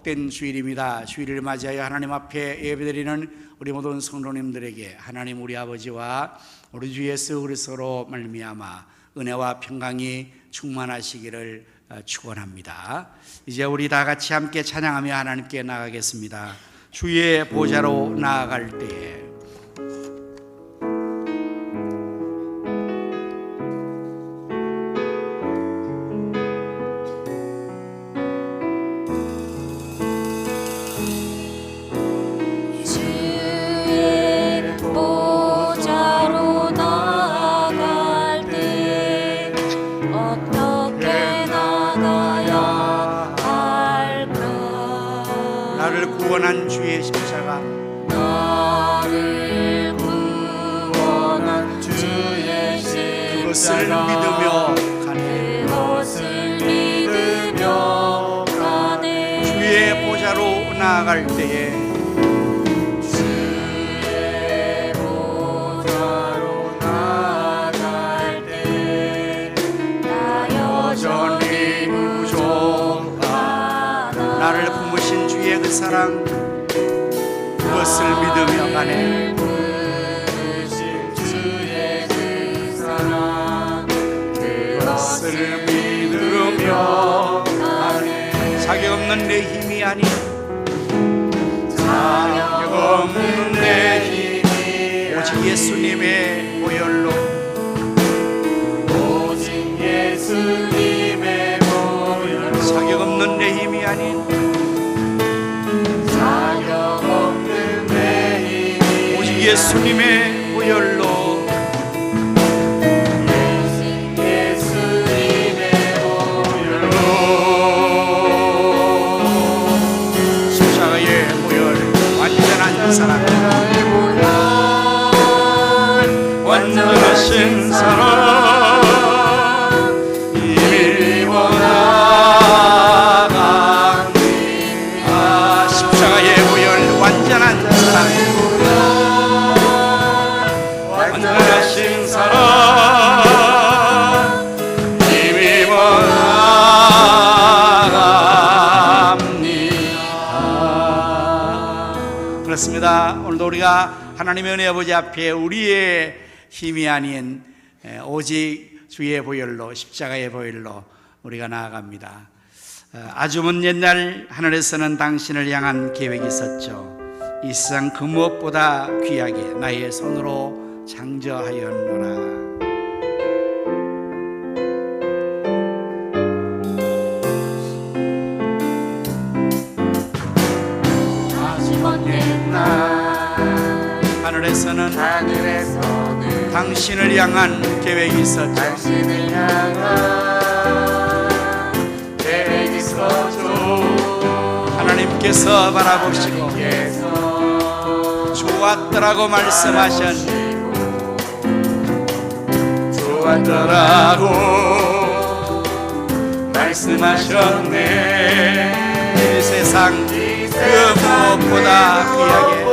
복된 주일입니다. 주일을 맞이하여 하나님 앞에 예배드리는 우리 모든 성도님들에게 하나님 우리 아버지와 우리 주 예수 그리스도로 말미암아 은혜와 평강이 충만하시기를 축원합니다. 이제 우리 다 같이 함께 찬양하며 하나님께 나아가겠습니다. 주의 보좌로 나아갈 때에 구원한 주의 십자가 나를 구원한 주의 십자가 그것을 믿으며 가네 그것을 믿으며 가네 주의 보좌로 나아갈 때에 주의 보좌로 나아갈 때 나 여전히 부족하나 나를 품으신 주의 그 사랑 그것을 믿으며 가네 주의 그 사랑 그것을 믿으며 가네 자격 없는 내 힘이 아닌 자격 없는 내 힘이 오직 예수님의 보혈로 오직 예수님의 보혈로 자격 없는 내 힘이 아닌 자격 없는 내 힘이 오직 예수님의 보혈로 예수님의 보혈로 십자가의 보혈 완전한 사랑 완전하신 사랑 이미 원하갑니다 십자가의 보혈 완전한 사랑 완전하신 사랑 이미 원하갑니다 그렇습니다. 오늘도 우리가 하나님의 은혜 아버지 앞에 우리의 힘이 아닌 오직 주의 보혈로 십자가의 보혈로 우리가 나아갑니다. 아주 먼 옛날 하늘에서는 당신을 향한 계획이 있었죠. 이 세상 그 무엇보다 귀하게 나의 손으로 창조하였노라. 아주 먼 옛날 하늘에서는 하늘에서는 당신을 향한 계획이 있었죠. 당신을 향한 계획이 있었죠. 하나님께서 바라보시고 하나님께서 좋았더라고 말씀하셨네. 좋았더라고 말씀하셨네. 이 세상 그 무엇보다 귀하게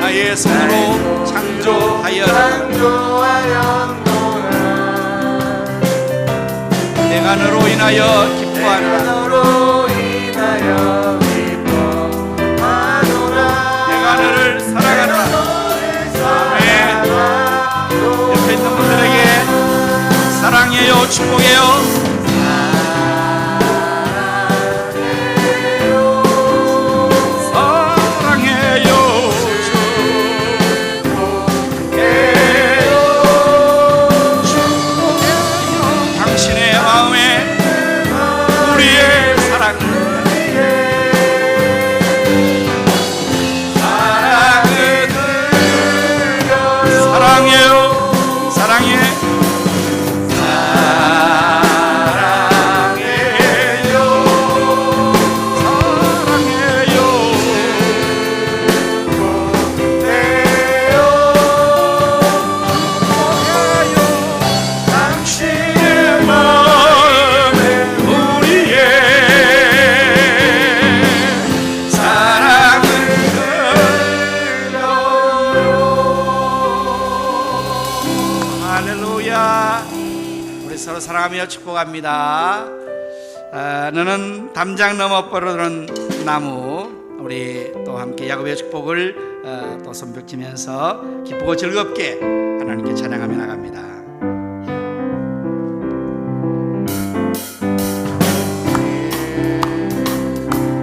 나의 손으로 창조하였노라. 내가 너로 인하여 기뻐하노라. 내가 너를 사랑하노라. 아멘. 옆에 있는 분들에게 사랑해요 축복해요. 할렐루야. 우리 서로 사랑하며 축복합니다. 너는 담장 넘어 뻗어오는 나무. 우리 또 함께 야곱의 축복을 또 손뼉치면서 기쁘고 즐겁게 하나님께 찬양하며 나갑니다.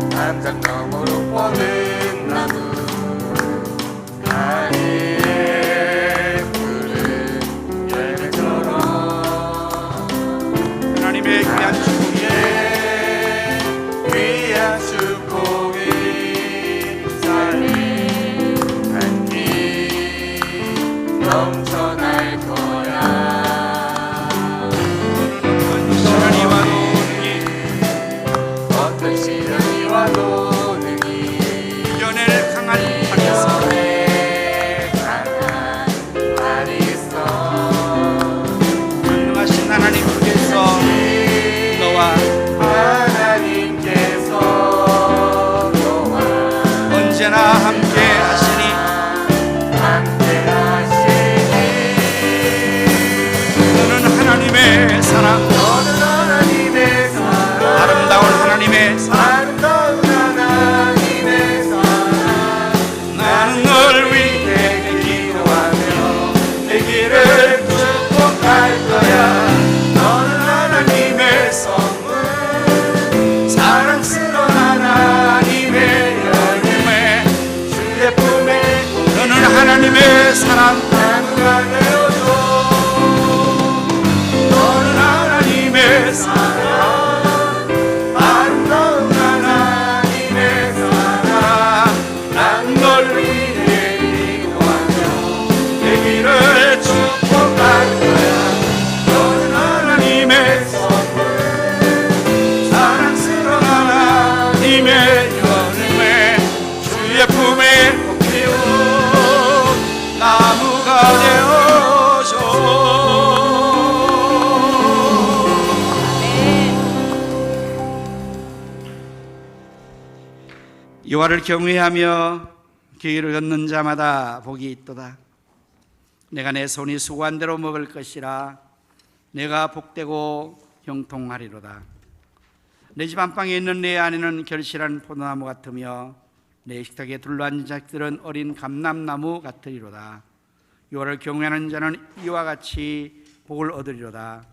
담장 너머로 뻗은 나무 가리에 푸른 열매처럼 하나님의 귀한 축복이 귀한 축복이 삶이 한기 넘쳐날 거야. 시련이 와도 능히 어떤 시련이 와도 능히 이겨낼 강한 팔이 있어. 이겨내 강한 팔이 있어. 전능하신 하나님께서 너와 하나님께서 너와 언제나 함께 하시니 함께 하시니 너는 하나님의 사랑, 너는 하나님의 사랑 아름다운 하나님의 사랑. 아름다운 하나님의 사랑 나는 널 위해 기도하며 내 길을 축복할 거야. 너는 하나님의 선물 사랑스러운 하나님의 열매 주의 품에 너는 하나님의 사랑, 나무가 되어줘. 너는 하나님의 사랑 아름다운 하나님의 사랑 난 널 위해 기도하며 내 길을 축복할 거야. 너는 하나님의 선물 사랑스러운 하나님의 열매 주의 품에 피운 나무가 되어줘. 여호와를 경외하며 길을 걷는 자마다 복이 있도다. 내가 내 손이 수고한 대로 먹을 것이라. 내가 복되고 형통하리로다. 내 집 안방에 있는 내 아내는 결실한 포도나무 같으며 내 식탁에 둘러앉은 자식들은 어린 감람나무 같으리로다. 여호와를 경외하는 자는 이와 같이 복을 얻으리로다.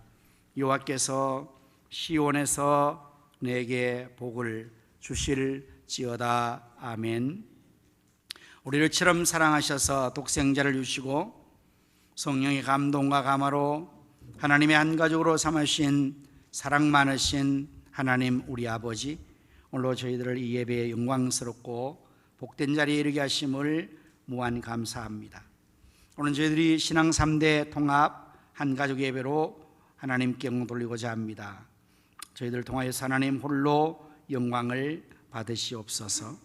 여호와께서 시온에서 내게 복을 주실지어다. 아멘. 우리를 처럼 사랑하셔서 독생자를 주시고 성령의 감동과 감화로 하나님의 한 가족으로 삼으신 사랑 많으신 하나님 우리 아버지, 오늘로 저희들을 이 예배에 영광스럽고 복된 자리에 이르게 하심을 무한 감사합니다. 오늘 저희들이 신앙 3대 통합 한 가족 예배로 하나님께 영광 돌리고자 합니다. 저희들을 통하여서 하나님 홀로 영광을 받으시옵소서.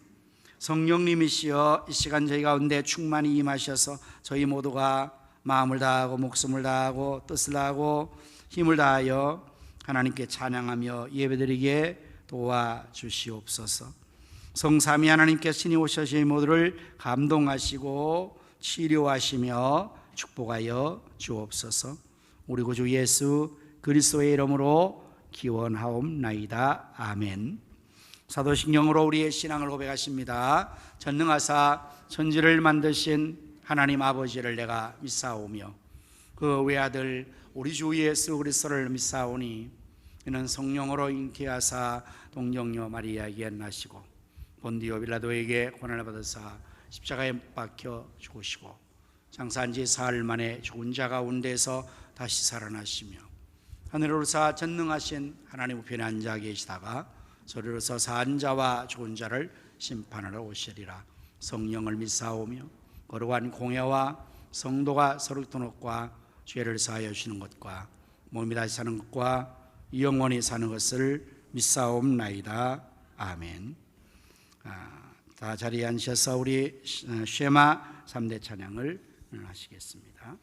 성령님이시여 이 시간 저희 가운데 충만히 임하셔서 저희 모두가 마음을 다하고 목숨을 다하고 뜻을 다하고 힘을 다하여 하나님께 찬양하며 예배드리게 도와주시옵소서. 성삼위 하나님께서 친히 오셔서 저희 모두를 감동하시고 치료하시며 축복하여 주옵소서. 우리 구주 예수 그리스도의 이름으로 기원하옵나이다. 아멘. 사도신경으로 우리의 신앙을 고백하십니다. 전능하사 천지를 만드신 하나님 아버지를 내가 믿사오며 그 외아들 우리 주 예수 그리스도를 믿사오니 이는 성령으로 잉태하사 동정녀 마리아에게 나시고 본디오 빌라도에게 고난을 받으사 십자가에 못 박혀 죽으시고 장사한 지 사흘 만에 죽은 자 가운데서 다시 살아나시며 하늘을 오르사 전능하신 하나님 우편에 앉아 계시다가 저리로서 산 자와 죽은 자를 심판하러 오시리라. 성령을 믿사오며 거룩한 공예와 성도가 서로 도넛과 죄를 사하여 주시는 것과 몸이 다시 사는 것과 영원히 사는 것을 믿사옵나이다. 아멘. 다 자리에 앉으셔서 우리 쉐마 3대 찬양을 하시겠습니다.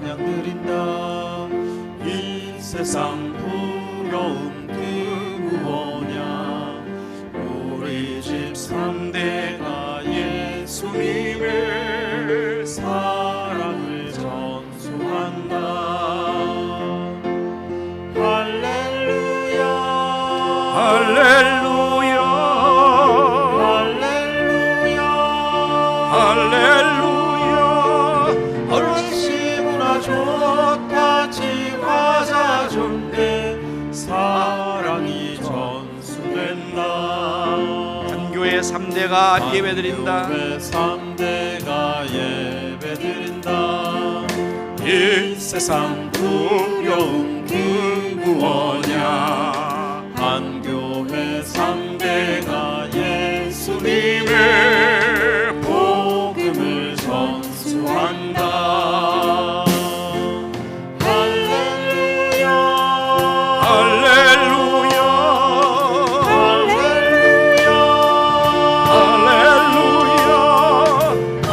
찬양드린다. 이 세상 부러움 그 무엇냐. 사랑을 전수한다. 할렐루야 할렐루야 할렐루야 할렐루야 얼씨구나 좋다 지화자 좋네 사랑이 전수된다. 교회 3대가 예배드린다. 교회 3대가 예배드린다. 이 세상 두려운 그 무엇냐 한 교회 3대가 예수님의 님의 복음을 전수한다. 할렐루야 할렐루야 할렐루야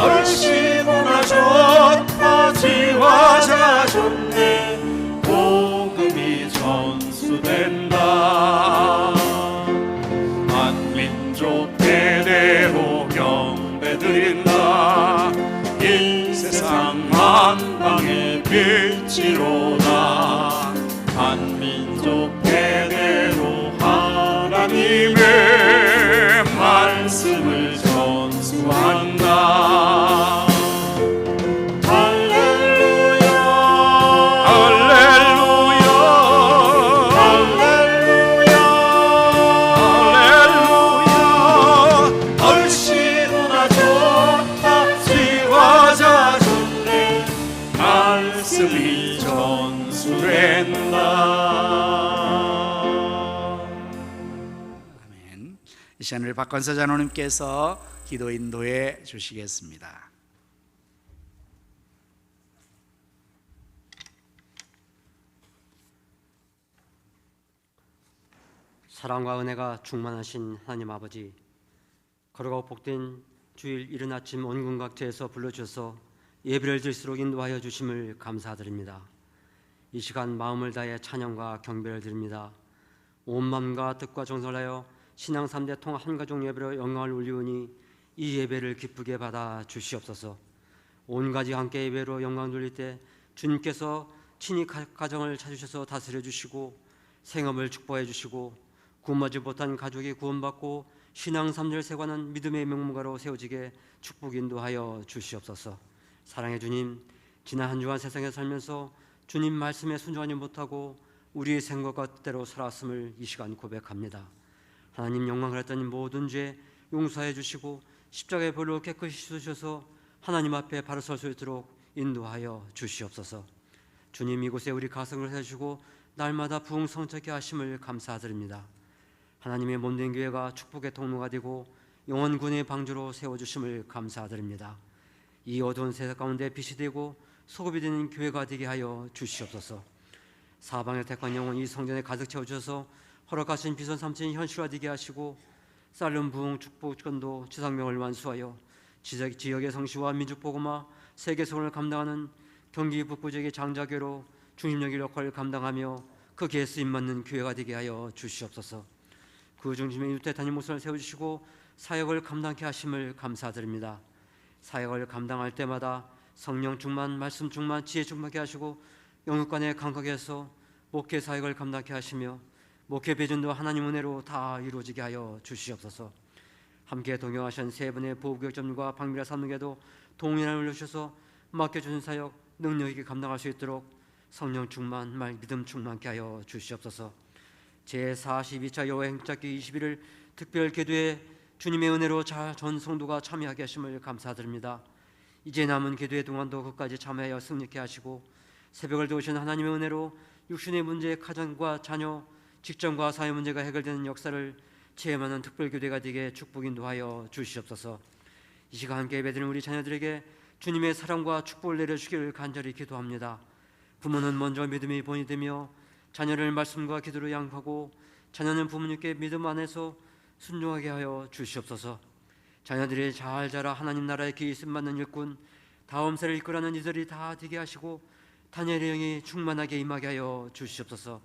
얼씨구나 좋다 지화자 좋네 복음이 전수된다. 만민족 대대로 경배드린다. 이 세상 만방의 빛이로다. 만민족 대대로 하나님의 말씀을 전수한다. 할렐루야 할렐루야 할렐루야 할렐루야 얼씨구나 좋다 지화자 좋네 말씀이 전수된다. 아멘. 이 시간을 박건서 장로님께서 기도 인도해 주시겠습니다. 사랑과 은혜가 충만하신 하나님 아버지, 거룩하고 복된 주일 이른 아침 온 군각제에서 불러주셔서 예배를 드릴수록 인도하여 주심을 감사드립니다. 이 시간 마음을 다해 찬양과 경배를 드립니다. 온 마음과 뜻과 정성을 하여 신앙 3대 통 한 가족 예배로 영광을 올리오니 이 예배를 기쁘게 받아 주시옵소서. 온 가지 함께 예배로 영광을 돌릴 때 주님께서 친히 가정을 찾으셔서 다스려 주시고 생업을 축복해 주시고 구원받지 못한 가족이 구원받고 신앙 3절 세관은 믿음의 명문가로 세워지게 축복 인도하여 주시옵소서. 사랑의 주님, 지난 한 주간 세상에 살면서 주님 말씀에 순종하지 못하고 우리의 생각과 뜻대로 살았음을 이 시간 고백합니다. 하나님 영광을 했더니 모든 죄 용서해 주시고 십자가의 벌로 깨끗이 씻으셔서 하나님 앞에 바로 설 수 있도록 인도하여 주시옵소서. 주님 이곳에 우리 가정을 해주시고 날마다 부흥성착케 하심을 감사드립니다. 하나님의 몸된 교회가 축복의 통로가 되고 영원군의 방주로 세워주심을 감사드립니다. 이 어두운 세상 가운데 빛이 되고 소급이 되는 교회가 되게 하여 주시옵소서. 사방을 택한 영혼 이 성전에 가득 채워주셔서 허락하신 비전 삼천이 현실화되게 하시고 쌀름 부흥 축복 전도 지상명을 완수하여 지역의 성시와 민족복음화 세계성을 감당하는 경기 북부 지역의 장자교로 중심적인 역할을 감당하며 그 기에 쓰임받는 교회가 되게 하여 주시옵소서. 그 중심에 유태탄님 모습을 세워주시고 사역을 감당케 하심을 감사드립니다. 사역을 감당할 때마다 성령 충만, 말씀 충만, 지혜 충만케 하시고 영육간에 강하게 해서 목회 사역을 감당케 하시며 목회 배전도 하나님 은혜로 다 이루어지게 하여 주시옵소서. 함께 동행하신 세 분의 보호교육점과 박미라 사무에도 동행을 올려주셔서 맡겨주신 사역 능력 있게 감당할 수 있도록 성령 충만, 말 믿음 충만케 하여 주시옵소서. 제42차 여호와 행차기 21일 특별 기도에 주님의 은혜로 전 성도가 참여하게 하심을 감사드립니다. 이제 남은 기도의 동안도 끝까지 참여하여 승리케 하시고 새벽을 도우신 하나님의 은혜로 육신의 문제, 가정과 자녀, 직장과 사회 문제가 해결되는 역사를 체험하는 특별 기도가 되게 축복 인도하여 주시옵소서. 이 시간 함께 예배드리는 우리 자녀들에게 주님의 사랑과 축복을 내려주기를 간절히 기도합니다. 부모는 먼저 믿음의 본이 되며 자녀를 말씀과 기도로 양육하고 자녀는 부모님께 믿음 안에서 순종하게 하여 주시옵소서. 자녀들이 잘 자라 하나님 나라의 기회 있음 받는 일꾼 다음 세를 이끌어가는 이들이 다 되게 하시고 다니엘의 영이 충만하게 임하게 하여 주시옵소서.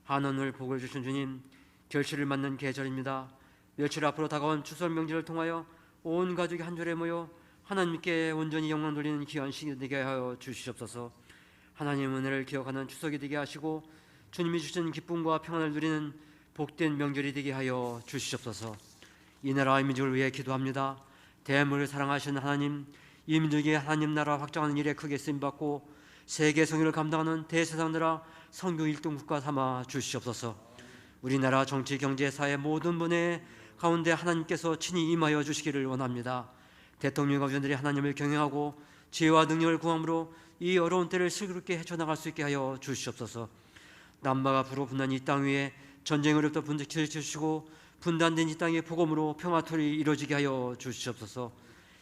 한원을 복을 주신 주님, 결실을 맞는 계절입니다. 며칠 앞으로 다가온 추석 명절을 통하여 온 가족이 한 절에 모여 하나님께 온전히 영광 돌리는 귀한 시기 되게 하여 주시옵소서. 하나님 은혜를 기억하는 추석이 되게 하시고 주님이 주신 기쁨과 평안을 누리는 복된 명절이 되게 하여 주시옵소서. 이 나라와 민족을 위해 기도합니다. 대한민국을 사랑하시는 하나님, 이 민족이 하나님 나라 확장하는 일에 크게 쓰임받고 세계 성의를 감당하는 대세상 나라 선교 1등 국가 삼아 주시옵소서. 우리나라 정치, 경제, 사회 모든 분야의 가운데 하나님께서 친히 임하여 주시기를 원합니다. 대통령과 의원들이 하나님을 경외하고 지혜와 능력을 구함으로 이 어려운 때를 슬기롭게 헤쳐나갈 수 있게 하여 주시옵소서. 남마가 불어 분난 이 땅 위에 전쟁으로부터 분쟁을 주시고 분단된 이 땅의 복음으로 평화토리 이루어지게 하여 주시옵소서.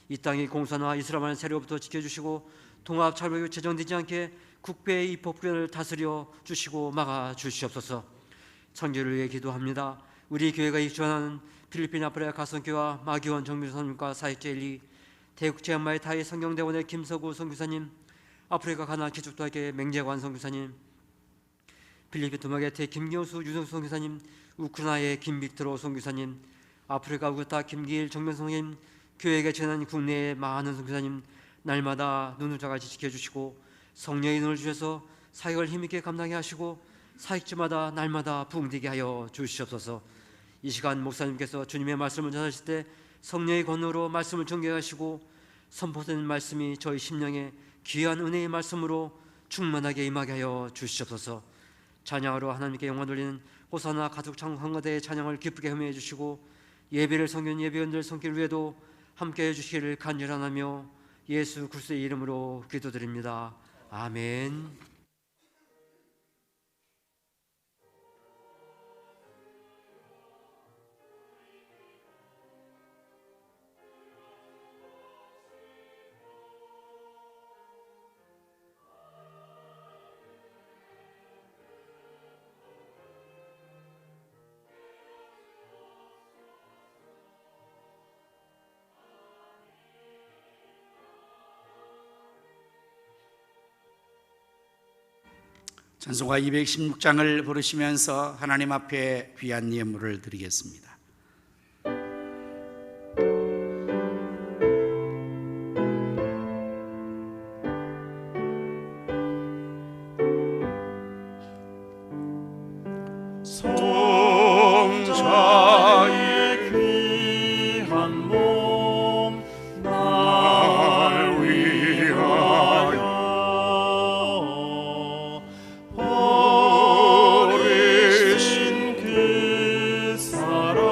이 땅의 공산화 이슬람하는 세력부터 지켜주시고 통합 차별이 제정되지 않게 국배의 입법권을 다스려 주시고 막아 주시옵소서. 선교를 위해 기도합니다. 우리 교회가 입주하는 필리핀 아프리카 가선교와 마기원 정밀선님과 사역자 엘리, 태국 제안마의 타이 성경대원의 김서구 선교사님, 아프리카 가나 기축도학의 맹재관 선교사님, 필리핀 도마게테 김경수 유정수 선교사님, 우크라이나의 김빅트로 선교사님, 아프리카 우타 김기일 정면성님, 교회에 지난 국내의 많은 선교사님 날마다 눈누자같이 지켜주시고 성령의 눈을 주셔서 사역을 힘있게 감당해 하시고 사역지마다 날마다 부흥되게 하여 주시옵소서. 이 시간 목사님께서 주님의 말씀을 전하실 때 성령의 권능으로 말씀을 전개하시고 선포된 말씀이 저희 심령에 귀한 은혜의 말씀으로 충만하게 임하게 하여 주시옵소서. 찬양으로 하나님께 영광 돌리는 호사나 가족 창황가대의 찬양을 기쁘게 협의해 주시고 예배를 섬기는 예배원들 손길 위에도 함께해 주시기를 간절하며 예수 그리스도의 이름으로 기도드립니다. 아멘. 찬송가 216장을 부르시면서 하나님 앞에 귀한 예물을 드리겠습니다. 성자의 귀한 몸 날 위하여 버리신 그 사랑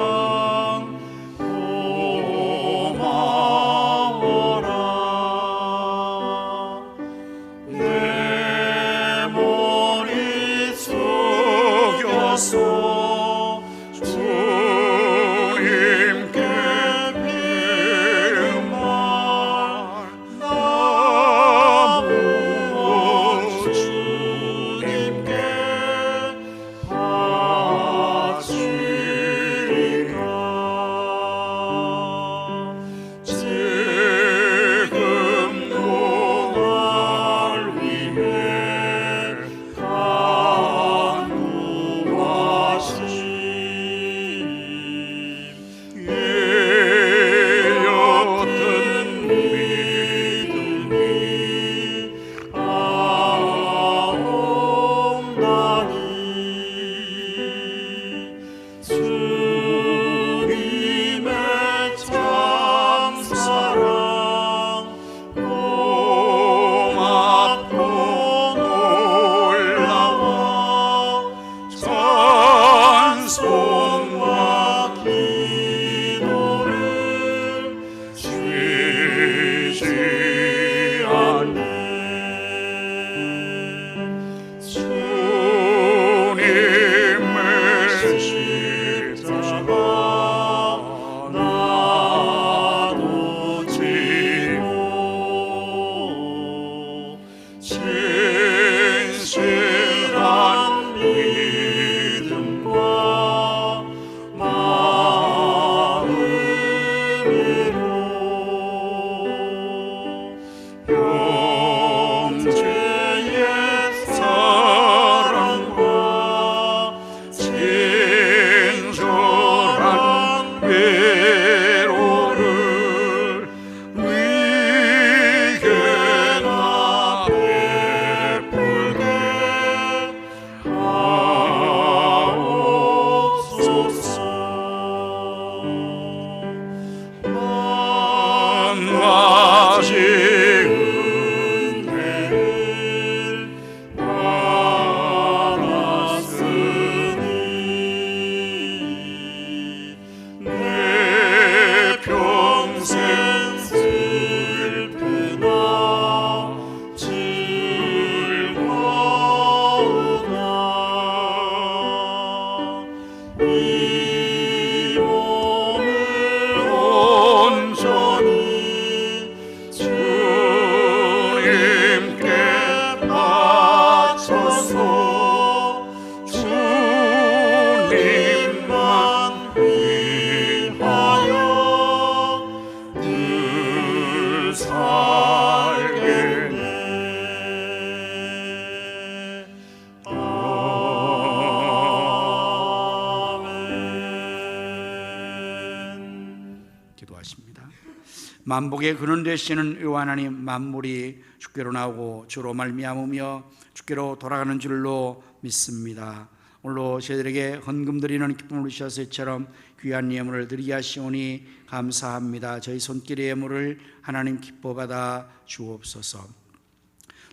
만복의 근원 되시는 요 하나님, 만물이 주께로 나오고 주로 말미암으며 주께로 돌아가는 줄로 믿습니다. 오늘도 저희들에게 헌금 드리는 기쁨을 주셔서 이처럼 귀한 예물을 드리게 하시오니 감사합니다. 저희 손길의 예물을 하나님 기뻐 받아 주옵소서.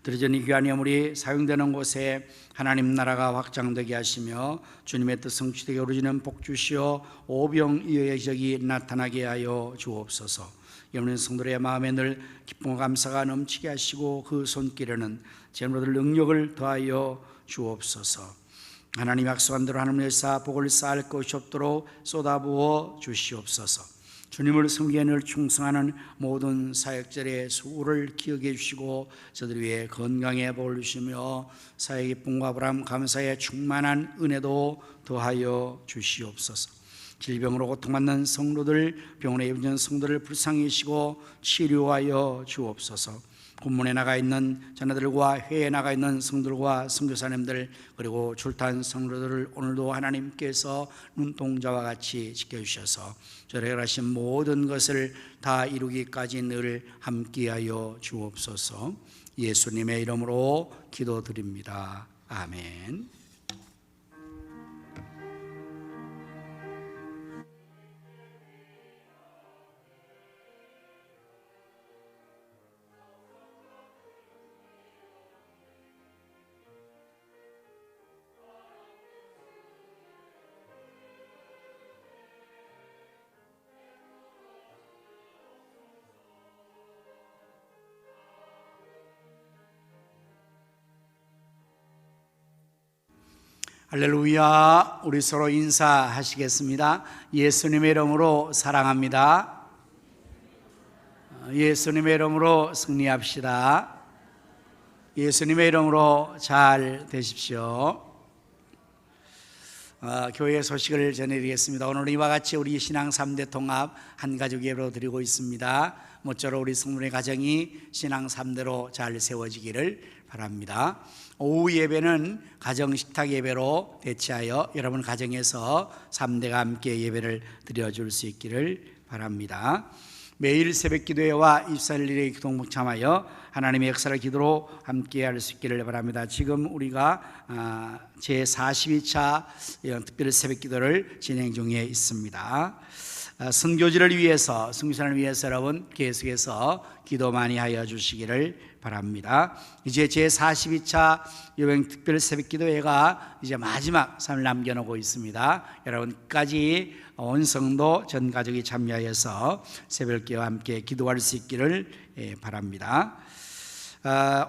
드려진 이 귀한 예물이 사용되는 곳에 하나님 나라가 확장되게 하시며 주님의 뜻 성취되게 이루어지는 복 주시어 오병이어의 적이 나타나게 하여 주옵소서. 여러분 성도의 마음에 늘 기쁨과 감사가 넘치게 하시고 그 손길에는 제물들 능력을 더하여 주옵소서. 하나님 약속한 대로 하나님의 복을 쌓을 것이 없도록 쏟아부어 주시옵소서. 주님을 섬기에 늘 충성하는 모든 사역자의 수고를 기억해 주시고 저들 위해 건강에 복을 주시며 사역 기쁨과 보람 감사에 충만한 은혜도 더하여 주시옵소서. 질병으로 고통받는 성도들, 병원에 입원한 성도를 불쌍히 여시고 치료하여 주옵소서. 군문에 나가 있는 자녀들과 회에 나가 있는 성들과 선교사님들, 그리고 출탄 성도들을 오늘도 하나님께서 눈동자와 같이 지켜주셔서 저를 하신 모든 것을 다 이루기까지 늘 함께하여 주옵소서. 예수님의 이름으로 기도드립니다. 아멘. 할렐루야. 우리 서로 인사하시겠습니다. 예수님의 이름으로 사랑합니다. 예수님의 이름으로 승리합시다. 예수님의 이름으로 잘 되십시오. 교회 소식을 전해드리겠습니다. 오늘 이와 같이 우리 신앙 3대 통합 한 가족 예배로 드리고 있습니다. 모쪼록 우리 성도의 가정이 신앙 3대로 잘 세워지기를 바랍니다. 오후 예배는 가정 식탁 예배로 대체하여 여러분 가정에서 3대가 함께 예배를 드려줄 수 있기를 바랍니다. 매일 새벽 기도회와 24일 기도 동참하여 하나님의 역사를 기도로 함께 할 수 있기를 바랍니다. 지금 우리가 제42차 특별 새벽 기도를 진행 중에 있습니다. 선교지를 위해서, 선교사를 위해서 여러분 계속해서 기도 많이 하여 주시기를 바랍니다. 이제 제42차 여행 특별 새벽 기도회가 이제 마지막 3일 남겨놓고 있습니다. 여러분까지 온 성도 전 가족이 참여해서 새벽기도와 함께 기도할 수 있기를 바랍니다.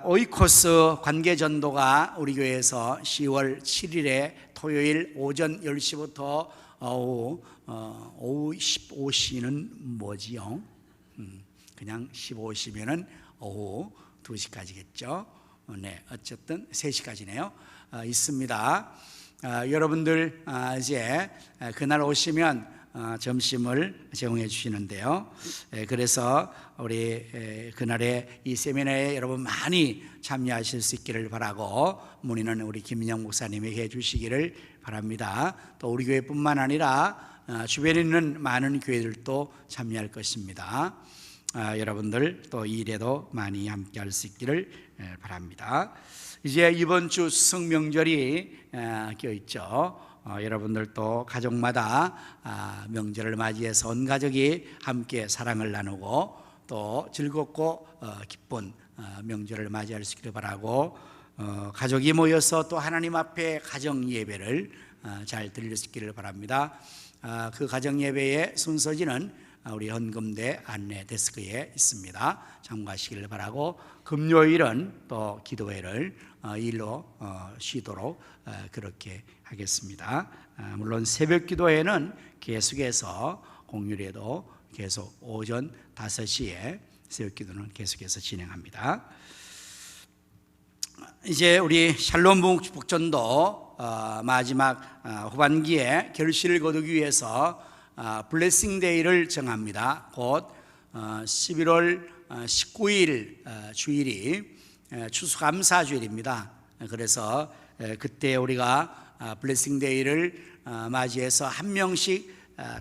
오이코스 관계전도가 우리 교회에서 10월 7일에 토요일 오전 10시부터 오후 15시는 뭐지요? 그냥 15시면은 오후 2시까지겠죠. 네, 어쨌든 3시까지네요. 있습니다. 여러분들 이제 그날 오시면 점심을 제공해 주시는데요. 그래서 우리 그날에 이 세미나에 여러분 많이 참여하실 수 있기를 바라고 문의는 우리 김민영 목사님에게 해 주시기를 바랍니다. 또 우리 교회뿐만 아니라 주변에 있는 많은 교회들도 참여할 것입니다. 여러분들 또 이 일에도 많이 함께 할 수 있기를 바랍니다. 이제 이번 주 추석 명절이 껴있죠. 여러분들도 가족마다 명절을 맞이해서 온 가족이 함께 사랑을 나누고 또 즐겁고 기쁜 명절을 맞이할 수 있기를 바라고 가족이 모여서 또 하나님 앞에 가정 예배를 잘 드릴 수 있기를 바랍니다. 그 가정 예배의 순서지는 우리 헌금대 안내 데스크에 있습니다. 참고하시기를 바라고 금요일은 또 기도회를 일로 쉬도록 그렇게 하겠습니다. 물론 새벽 기도회는 계속해서 공휴일에도 계속 오전 5시에 새벽 기도는 계속해서 진행합니다. 이제 우리 샬롬 북전도 마지막 후반기에 결실을 거두기 위해서 블레싱 데이를 정합니다. 곧 11월 19일 주일이 추수감사 주일입니다. 그래서 그때 우리가 블레싱 데이를 맞이해서 한 명씩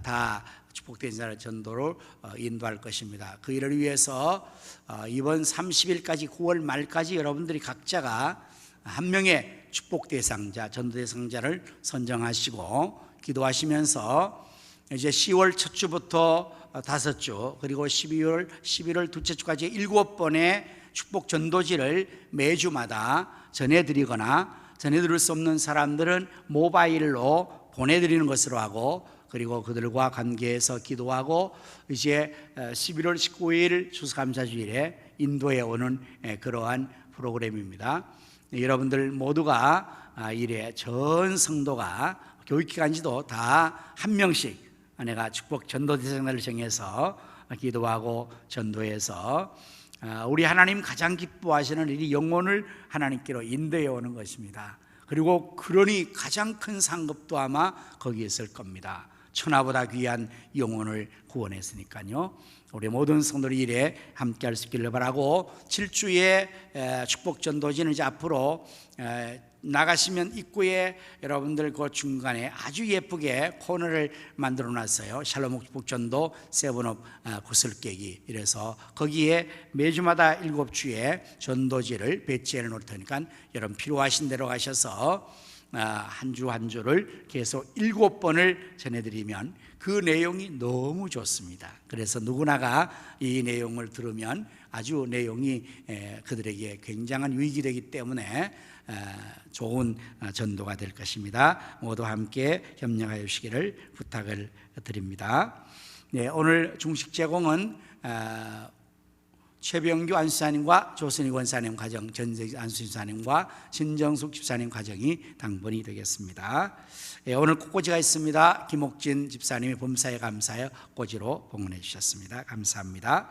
다 축복된 자를 전도로 인도할 것입니다. 그 일을 위해서 이번 30일까지 9월 말까지 여러분들이 각자가 한 명의 축복 대상자, 전도 대상자를 선정하시고 기도하시면서 이제 10월 첫 주부터 5주, 그리고 11월 둘째 주까지 7번의 축복 전도지를 매주마다 전해드리거나, 전해드릴 수 없는 사람들은 모바일로 보내드리는 것으로 하고, 그리고 그들과 관계해서 기도하고, 이제 11월 19일 추수감사주일에 인도에 오는 그러한 프로그램입니다. 여러분들 모두가 이래 전 성도가 교육기관지도 다 한 명씩 내가 축복 전도 대상자를 정해서 기도하고 전도해서 우리 하나님 가장 기뻐하시는 일이 영혼을 하나님께로 인도해 오는 것입니다. 그리고 그러니 가장 큰 상급도 아마 거기에 있을 겁니다. 천하보다 귀한 영혼을 구원했으니까요. 우리 모든 성도들이 일에 함께 할 수 있기를 바라고, 7주의 축복 전도지는 이제 앞으로 나가시면 입구에 여러분들 그 중간에 아주 예쁘게 코너를 만들어 놨어요. 샬롬 축복 전도 세븐업 구슬깨기. 이래서 거기에 매주마다 7주의 전도지를 배치해 놓을 테니까 여러분 필요하신 대로 가셔서 한 주 한 주를 계속 7번을 전해드리면 그 내용이 너무 좋습니다. 그래서 누구나가 이 내용을 들으면 아주 내용이 그들에게 굉장한 유익이 되기 때문에 좋은 전도가 될 것입니다. 모두 함께 협력하여 주시기를 부탁을 드립니다. 네, 오늘 중식 제공은 최병규 안수사님과 조선희 권사님 가정, 전재기 안수사님과 신정숙 집사님 가정이 당번이 되겠습니다. 오늘 꽃꽂이가 있습니다. 김옥진 집사님이 범사에 감사하여 꽃으로 봉헌해 주셨습니다. 감사합니다.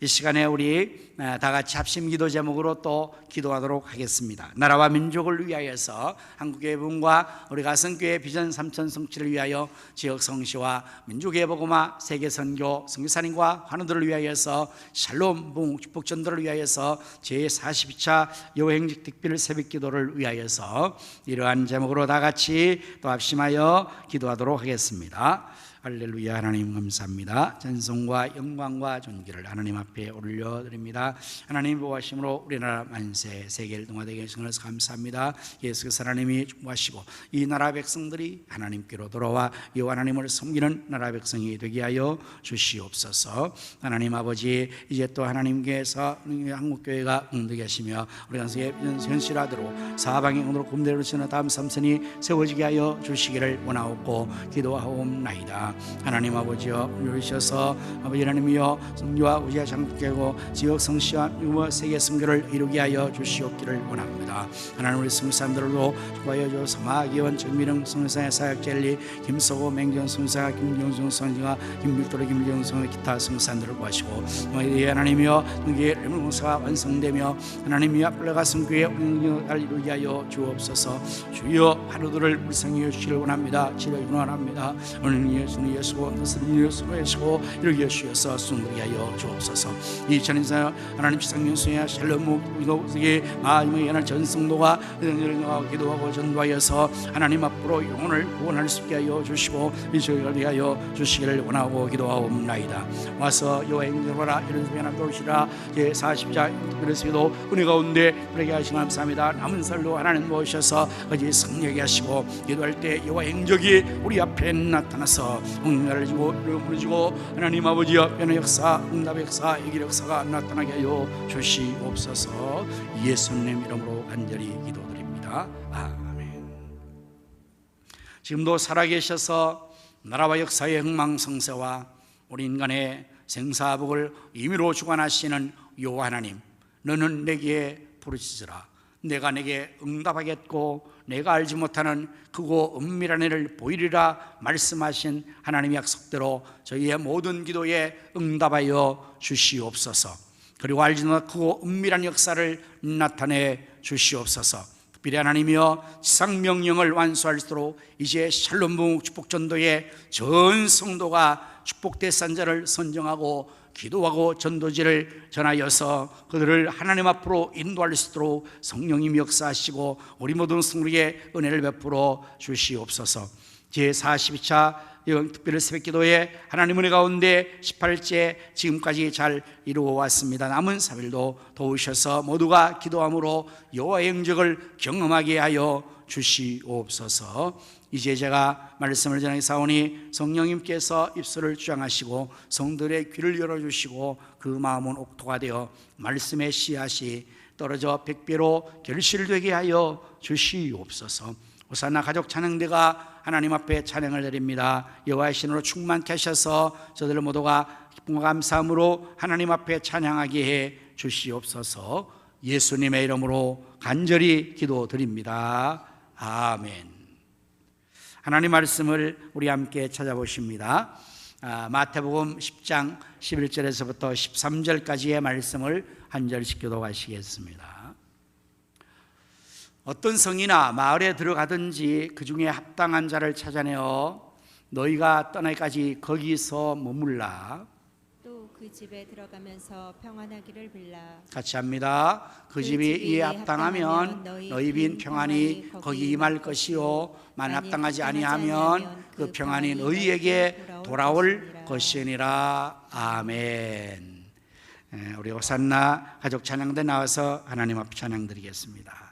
이 시간에 우리 다 같이 합심 기도 제목으로 또 기도하도록 하겠습니다. 나라와 민족을 위하여서 한국의 분과 우리 가성교회 비전 3천 성취를 위하여 지역 성시와 민족의 복음화 세계 선교 선교사님과 환우들을 위하여서 샬롬 붕 축복 전도를 위하여서 제42차 여행직 특별 새벽 기도를 위하여서 이러한 제목으로 다 같이 또 합심하여 기도하도록 하겠습니다. 할렐루야. 하나님 감사합니다. 전성과 영광과 존귀를 하나님 앞에 올려드립니다. 하나님 보호하심으로 우리나라 만세 세계를 동화되게 하셔서 감사합니다. 예수께서 하나님이 축복하시고 이 나라 백성들이 하나님께로 돌아와 여호와 하나님을 섬기는 나라 백성이 되게 하여 주시옵소서. 하나님 아버지, 이제 또 하나님께서 한국교회가 응되게 하시며 우리 강성의 현실하도록 사방의 응으로 군대를 쓰는 다음 삼선이 세워지게 하여 주시기를 원하옵고 기도하옵나이다. 하나님 아버지여, 누리셔서 아버지 하나님이여 성교와 우지와 장국계고 지역 성시와 유머 세계 선교를 이루게 하여 주시옵기를 원합니다. 하나님 우리 성사람들로 축복하여 주셔서 마기원 정미령 성사의 사역 젤리 김서고 맹정 성사 김경성 성지가 김밀도로 김경성 기타 성사들을 구하시고 하나님이여 성교의 레몬사가 완성되며 하나님이여 앞으로가 성교의 운영을 이루게 하여 주옵소서. 주여 하루들을 불쌍히 주시기를 원합니다. 치료를 원합니다. 오늘 예수는 예수고 뜻은 예수로 예수고 이렇게 주셔서 순들게 하여 주옵소서. 2024년 하나님 시상연수야 샬롬 이도에 마음의 연한 전성도가 기도하고 전도하여서 하나님 앞으로 영혼을 구원할 수 있게 하여 주시고 미소를 위하여 주시기를 원하고 기도하옵나이다. 와서 여호와의 인정하라 이런 소리 하나 돌시라. 제40자 특별에서도 은혜 가운데 그러게 하시니 감사합니다. 남은 살로 하나님 모셔서 어디 성령하게 하시고 기도할 때 여호와의 행적이 우리 앞에 나타나서 응답을 주고 무너지고 하나님 아버지여 변의 역사, 응답의 역사, 이길 역사가 나타나게 하여 주시옵소서. 예수님 이름으로 간절히 기도드립니다. 아멘. 지금도 살아계셔서 나라와 역사의 흥망성쇠와 우리 인간의 생사복을 임의로 주관하시는 여호와 하나님, 너는 내게 부르짖으라. 내가 내게 응답하겠고 내가 알지 못하는 크고 은밀한 일을 보이리라 말씀하신 하나님의 약속대로 저희의 모든 기도에 응답하여 주시옵소서. 그리고 알지 못한 크고 은밀한 역사를 나타내 주시옵소서. 특별히 하나님이여 지상명령을 완수할수록 이제 샬롬붕 축복전도의 전 성도가 축복대산자를 선정하고 기도하고 전도지를 전하여서 그들을 하나님 앞으로 인도할 수 있도록 성령님 역사하시고 우리 모든 성도에게 은혜를 베풀어 주시옵소서. 제42차 특별 새벽기도에 하나님 은혜 가운데 18째 지금까지 잘 이루어 왔습니다. 남은 3일도 도우셔서 모두가 기도함으로 여호와의 영적을 경험하게 하여 주시옵소서. 이제 제가 말씀을 전하게 사오니 성령님께서 입술을 주장하시고 성들의 귀를 열어주시고 그 마음은 옥토가 되어 말씀의 씨앗이 떨어져 백배로 결실되게 하여 주시옵소서. 호산나 가족 찬양대가 하나님 앞에 찬양을 드립니다. 여호와의 신으로 충만케 하셔서 저들 모두가 기쁨과 감사함으로 하나님 앞에 찬양하게 해 주시옵소서. 예수님의 이름으로 간절히 기도드립니다. 아멘. 하나님 말씀을 우리 함께 찾아보십니다. 마태복음 10장 11절에서부터 13절까지의 말씀을 한 절씩 교독하시겠습니다. 어떤 성이나 마을에 들어가든지 그 중에 합당한 자를 찾아내어 너희가 떠나기까지 거기서 머물라. 또 그 집에 들어가면서 평안하기를 빌라. 같이 합니다. 그 집이 이에 합당하면 너희 빈 평안이 거기 임할 것이요 만일 합당하지 아니하면 그 평안이 너희에게 돌아올 것이니라. 아멘. 우리 호산나 가족 찬양대 나와서 하나님 앞에 찬양드리겠습니다.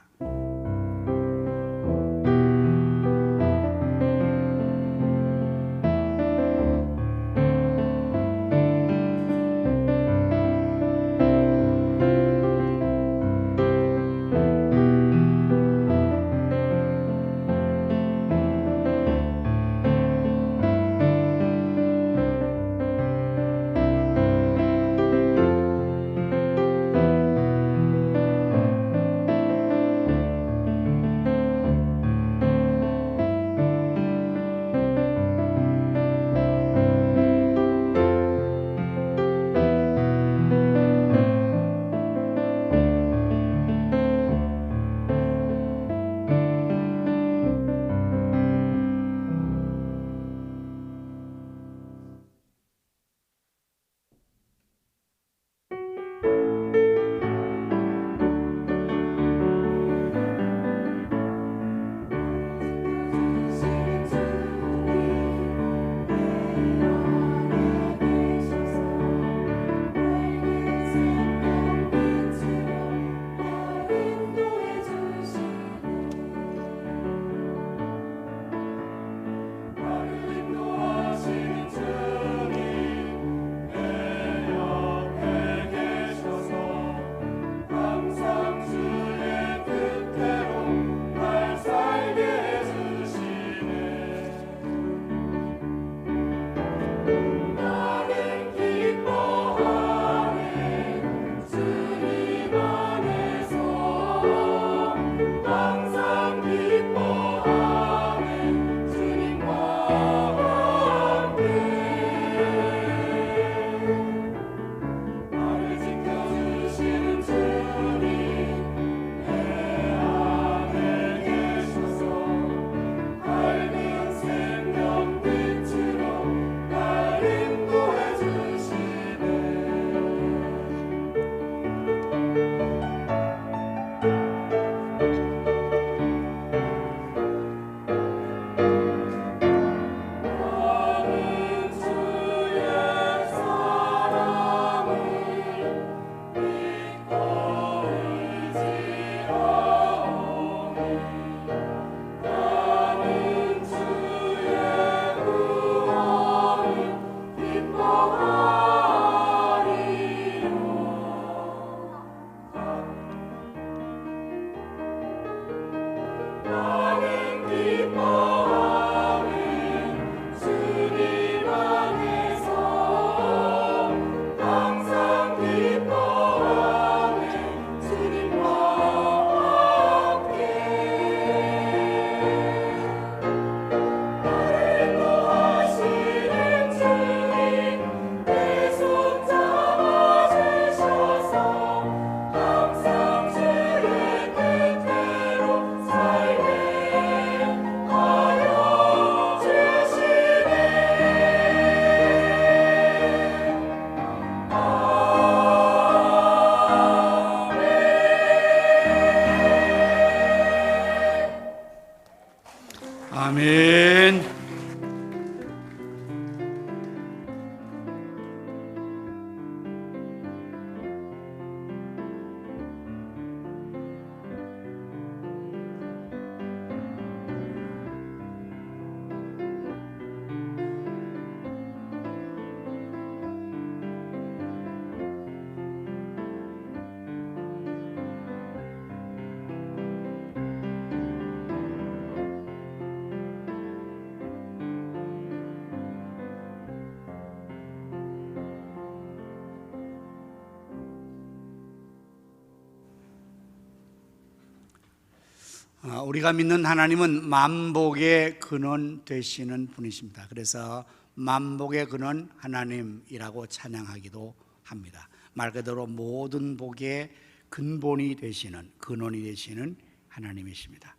우리가 믿는 하나님은 만복의 근원 되시는 분이십니다. 그래서 만복의 근원 하나님이라고 찬양하기도 합니다. 말 그대로 모든 복의 근본이 되시는, 근원이 되시는 하나님이십니다.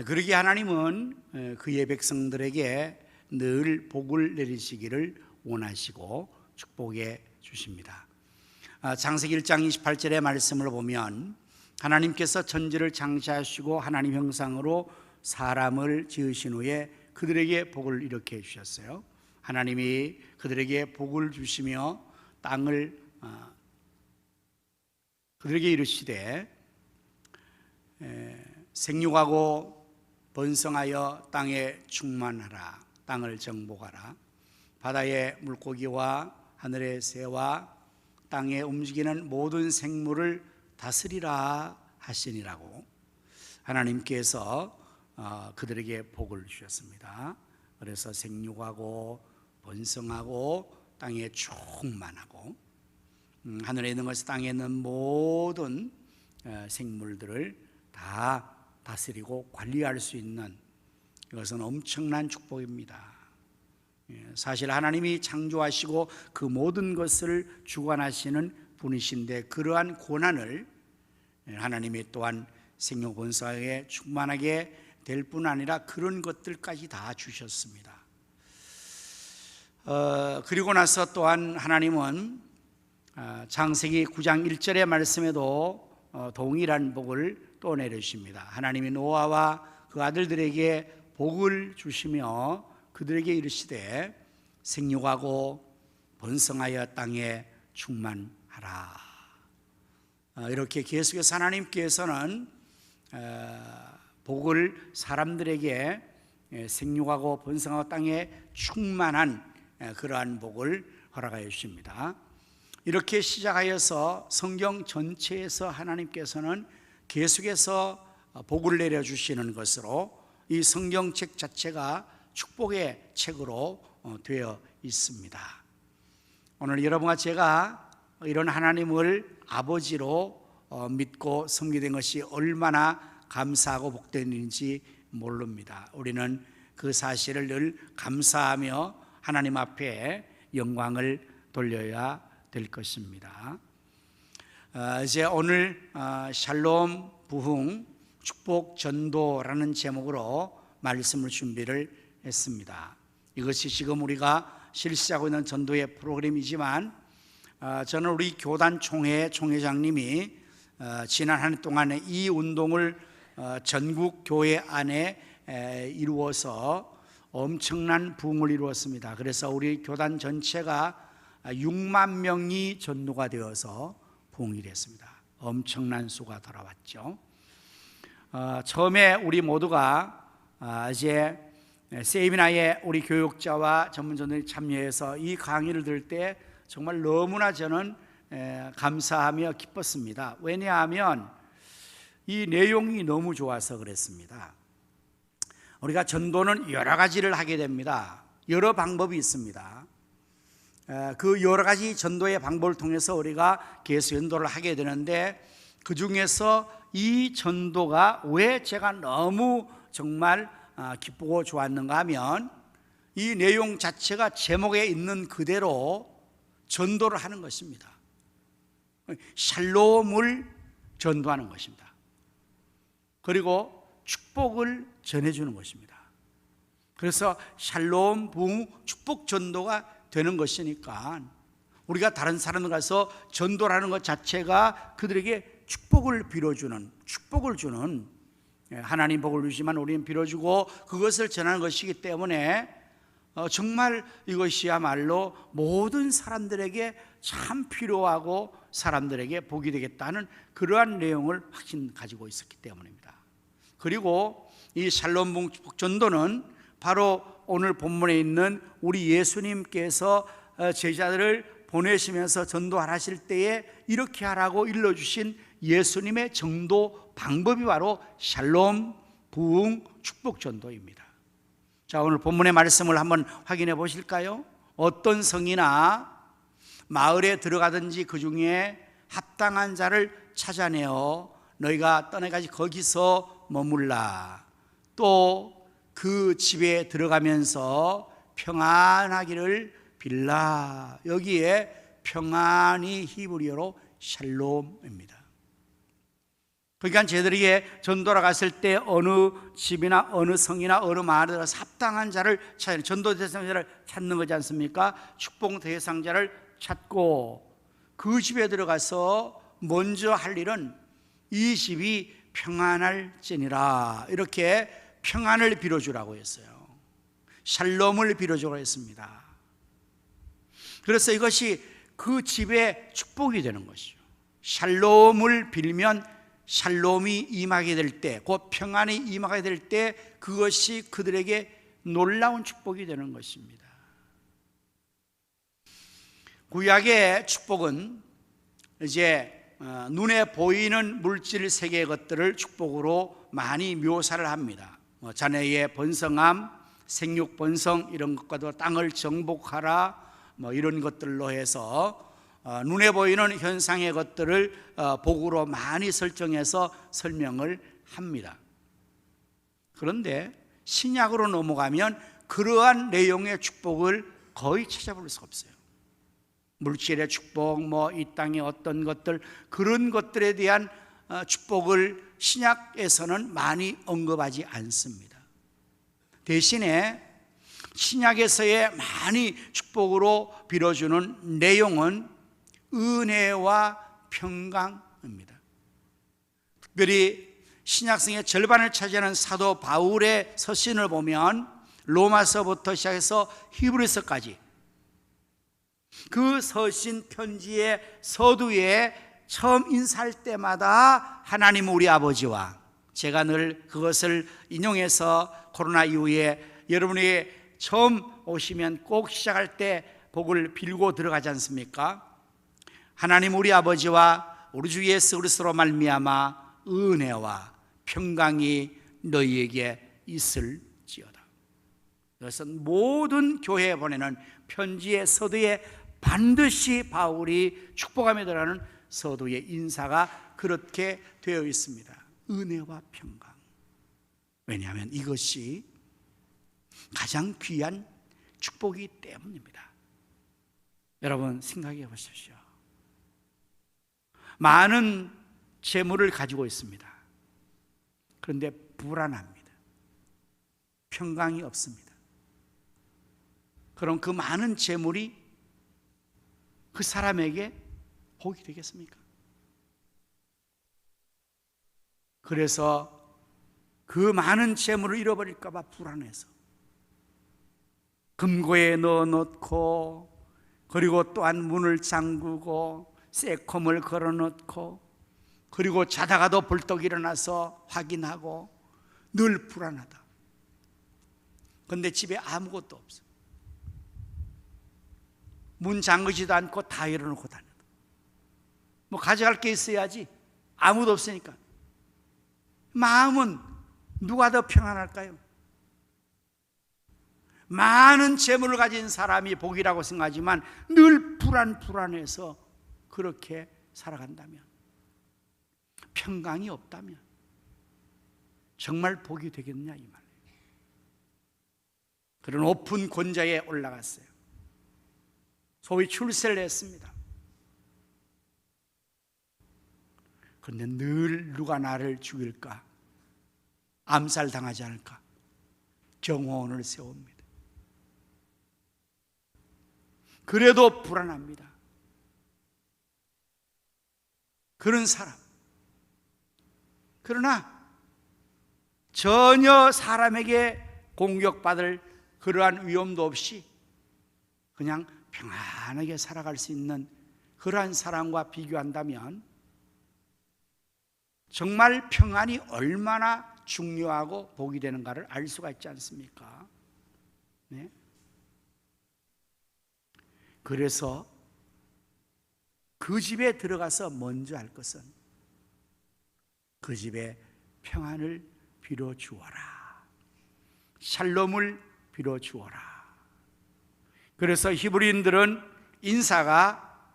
그러기에 하나님은 그의 백성들에게 늘 복을 내리시기를 원하시고 축복해 주십니다. 창세기 1장 28절의 말씀을 보면 하나님께서 천지를 창시하시고 하나님 형상으로 사람을 지으신 후에 그들에게 복을 이렇게 주셨어요. 하나님이 그들에게 복을 주시며 땅을 그들에게 이르시되 생육하고 번성하여 땅에 충만하라, 땅을 정복하라, 바다의 물고기와 하늘의 새와 땅에 움직이는 모든 생물을 다스리라 하시니라고 하나님께서 그들에게 복을 주셨습니다. 그래서 생육하고 번성하고 땅에 충만하고 하늘에 있는 것이 땅에 있는 모든 생물들을 다 다스리고 관리할 수 있는, 이것은 엄청난 축복입니다. 사실 하나님이 창조하시고 그 모든 것을 주관하시는 분이신데 그러한 권한을 하나님이 또한 생육 번성하게 충만하게 될 뿐 아니라 그런 것들까지 다 주셨습니다. 그리고 나서 또한 하나님은 창세기 9장 1절의 말씀에도 동일한 복을 또 내려주십니다. 하나님이 노아와 그 아들들에게 복을 주시며 그들에게 이르시되 생육하고 번성하여 땅에 충만하라. 이렇게 계속해서 하나님께서는 복을 사람들에게 생육하고 번성하고 땅에 충만한 그러한 복을 허락하여 주십니다. 이렇게 시작하여서 성경 전체에서 하나님께서는 계속해서 복을 내려주시는 것으로 이 성경책 자체가 축복의 책으로 되어 있습니다. 오늘 여러분과 제가 이런 하나님을 아버지로 믿고 섬기는 것이 얼마나 감사하고 복된 일인지 모릅니다. 우리는 그 사실을 늘 감사하며 하나님 앞에 영광을 돌려야 될 것입니다. 이제 오늘 샬롬 부흥 축복 전도라는 제목으로 말씀을 준비를 했습니다. 이것이 지금 우리가 실시하고 있는 전도의 프로그램이지만 저는 우리 교단 총회 총회장님이 지난 한 해 동안에 이 운동을 전국 교회 안에 이루어서 엄청난 부흥을 이루었습니다. 그래서 우리 교단 전체가 6만 명이 전도가 되어서 부흥이 됐습니다. 엄청난 수가 돌아왔죠. 처음에 우리 모두가 이제 세미나에 우리 교육자와 전문전도들이 참여해서 이 강의를 들을 때 정말 너무나 저는 감사하며 기뻤습니다. 왜냐하면 이 내용이 너무 좋아서 그랬습니다. 우리가 전도는 여러 가지를 하게 됩니다. 여러 방법이 있습니다. 그 여러 가지 전도의 방법을 통해서 우리가 계속 전도를 하게 되는데 그 중에서 이 전도가 왜 제가 너무 정말 기쁘고 좋았는가 하면 이 내용 자체가 제목에 있는 그대로 전도를 하는 것입니다. 샬롬을 전도하는 것입니다. 그리고 축복을 전해주는 것입니다. 그래서 샬롬 부흥 축복 전도가 되는 것이니까 우리가 다른 사람들 가서 전도라는 것 자체가 그들에게 축복을 빌어주는, 축복을 주는, 하나님 복을 주시면 우리는 빌어주고 그것을 전하는 것이기 때문에 정말 이것이야말로 모든 사람들에게 참 필요하고 사람들에게 복이 되겠다는 그러한 내용을 확신 가지고 있었기 때문입니다. 그리고 이 샬롬 부흥 축복 전도는 바로 오늘 본문에 있는 우리 예수님께서 제자들을 보내시면서 전도하실 때에 이렇게 하라고 일러주신 예수님의 전도 방법이 바로 샬롬 부흥 축복 전도입니다. 자, 오늘 본문의 말씀을 한번 확인해 보실까요? 어떤 성이나 마을에 들어가든지 그 중에 합당한 자를 찾아내어 너희가 떠나가지 거기서 머물라. 또 그 집에 들어가면서 평안하기를 빌라. 여기에 평안이 히브리어로 샬롬입니다. 그러니까 저희들에게 전도라 갔을 때 어느 집이나 어느 성이나 어느 마을에 들어가서 합당한 자를 찾는, 전도 대상자를 찾는 거지 않습니까? 축복 대상자를 찾고 그 집에 들어가서 먼저 할 일은 이 집이 평안할지니라. 이렇게 평안을 빌어주라고 했어요. 샬롬을 빌어주라고 했습니다. 그래서 이것이 그 집의 축복이 되는 것이죠. 샬롬을 빌면 샬롬이 임하게 될 때, 곧 평안이 임하게 될 때 그것이 그들에게 놀라운 축복이 되는 것입니다. 구약의 축복은 이제 눈에 보이는 물질 세계의 것들을 축복으로 많이 묘사를 합니다. 자네의 번성함, 생육 번성 이런 것과도 땅을 정복하라 이런 것들로 해서 눈에 보이는 현상의 것들을 복으로 많이 설정해서 설명을 합니다. 그런데 신약으로 넘어가면 그러한 내용의 축복을 거의 찾아볼 수 없어요. 물질의 축복, 이 땅의 어떤 것들, 그런 것들에 대한 축복을 신약에서는 많이 언급하지 않습니다. 대신에 신약에서의 많이 축복으로 빌어주는 내용은 은혜와 평강입니다. 특별히 신약성의 절반을 차지하는 사도 바울의 서신을 보면 로마서부터 시작해서 히브리서까지 그 서신 편지의 서두에 처음 인사할 때마다 하나님 우리 아버지와, 제가 늘 그것을 인용해서 코로나 이후에 여러분이 처음 오시면 꼭 시작할 때 복을 빌고 들어가지 않습니까? 하나님 우리 아버지와 우리 주 예수 그리스도로 말미암아 은혜와 평강이 너희에게 있을지어다. 이것은 모든 교회에 보내는 편지의 서두에 반드시 바울이 축복하며 들어가는 서두의 인사가 그렇게 되어 있습니다. 은혜와 평강. 왜냐하면 이것이 가장 귀한 축복이기 때문입니다. 여러분 생각해 보십시오. 많은 재물을 가지고 있습니다. 그런데 불안합니다. 평강이 없습니다. 그럼 그 많은 재물이 그 사람에게 복이 되겠습니까? 그래서 그 많은 재물을 잃어버릴까 봐 불안해서 금고에 넣어놓고, 그리고 또한 문을 잠그고 새콤을 걸어놓고, 그리고 자다가도 벌떡 일어나서 확인하고 늘 불안하다. 그런데 집에 아무것도 없어. 문 잠그지도 않고 다 열어놓고 다녀. 가져갈 게 있어야지. 아무도 없으니까. 마음은 누가 더 평안할까요? 많은 재물을 가진 사람이 복이라고 생각하지만 늘 불안해서 그렇게 살아간다면, 평강이 없다면 정말 복이 되겠느냐 이 말이에요. 그런 높은 권좌에 올라갔어요. 소위 출세를 했습니다. 그런데 늘 누가 나를 죽일까, 암살당하지 않을까 경호원을 세웁니다. 그래도 불안합니다. 그런 사람. 그러나 전혀 사람에게 공격받을 그러한 위험도 없이 그냥 평안하게 살아갈 수 있는 그러한 사람과 비교한다면 정말 평안이 얼마나 중요하고 복이 되는가를 알 수가 있지 않습니까? 네? 그래서 그 집에 들어가서 먼저 할 것은 그 집에 평안을 빌어 주어라. 샬롬을 빌어 주어라. 그래서 히브리인들은 인사가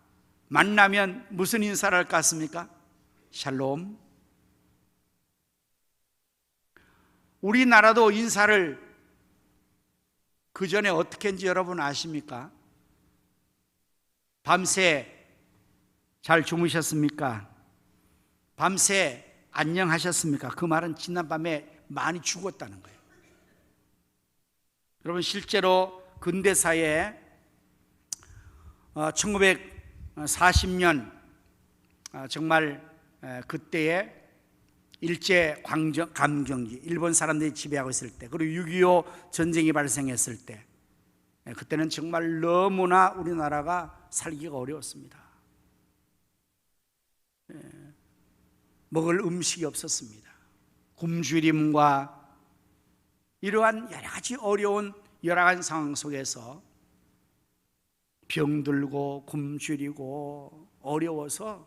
만나면 무슨 인사를 할 것 같습니까? 샬롬. 우리나라도 인사를 그 전에 어떻게 했는지 여러분 아십니까? 밤새 잘 주무셨습니까? 밤새 안녕하셨습니까? 그 말은 지난밤에 많이 죽었다는 거예요. 여러분, 실제로 근대사에 1940년 정말 그때에 일제 감정기, 일본 사람들이 지배하고 있을 때, 그리고 6.25 전쟁이 발생했을 때, 그때는 정말 너무나 우리나라가 살기가 어려웠습니다. 먹을 음식이 없었습니다. 굶주림과 이러한 여러 가지 어려운 열악한 상황 속에서 병들고 굶주리고 어려워서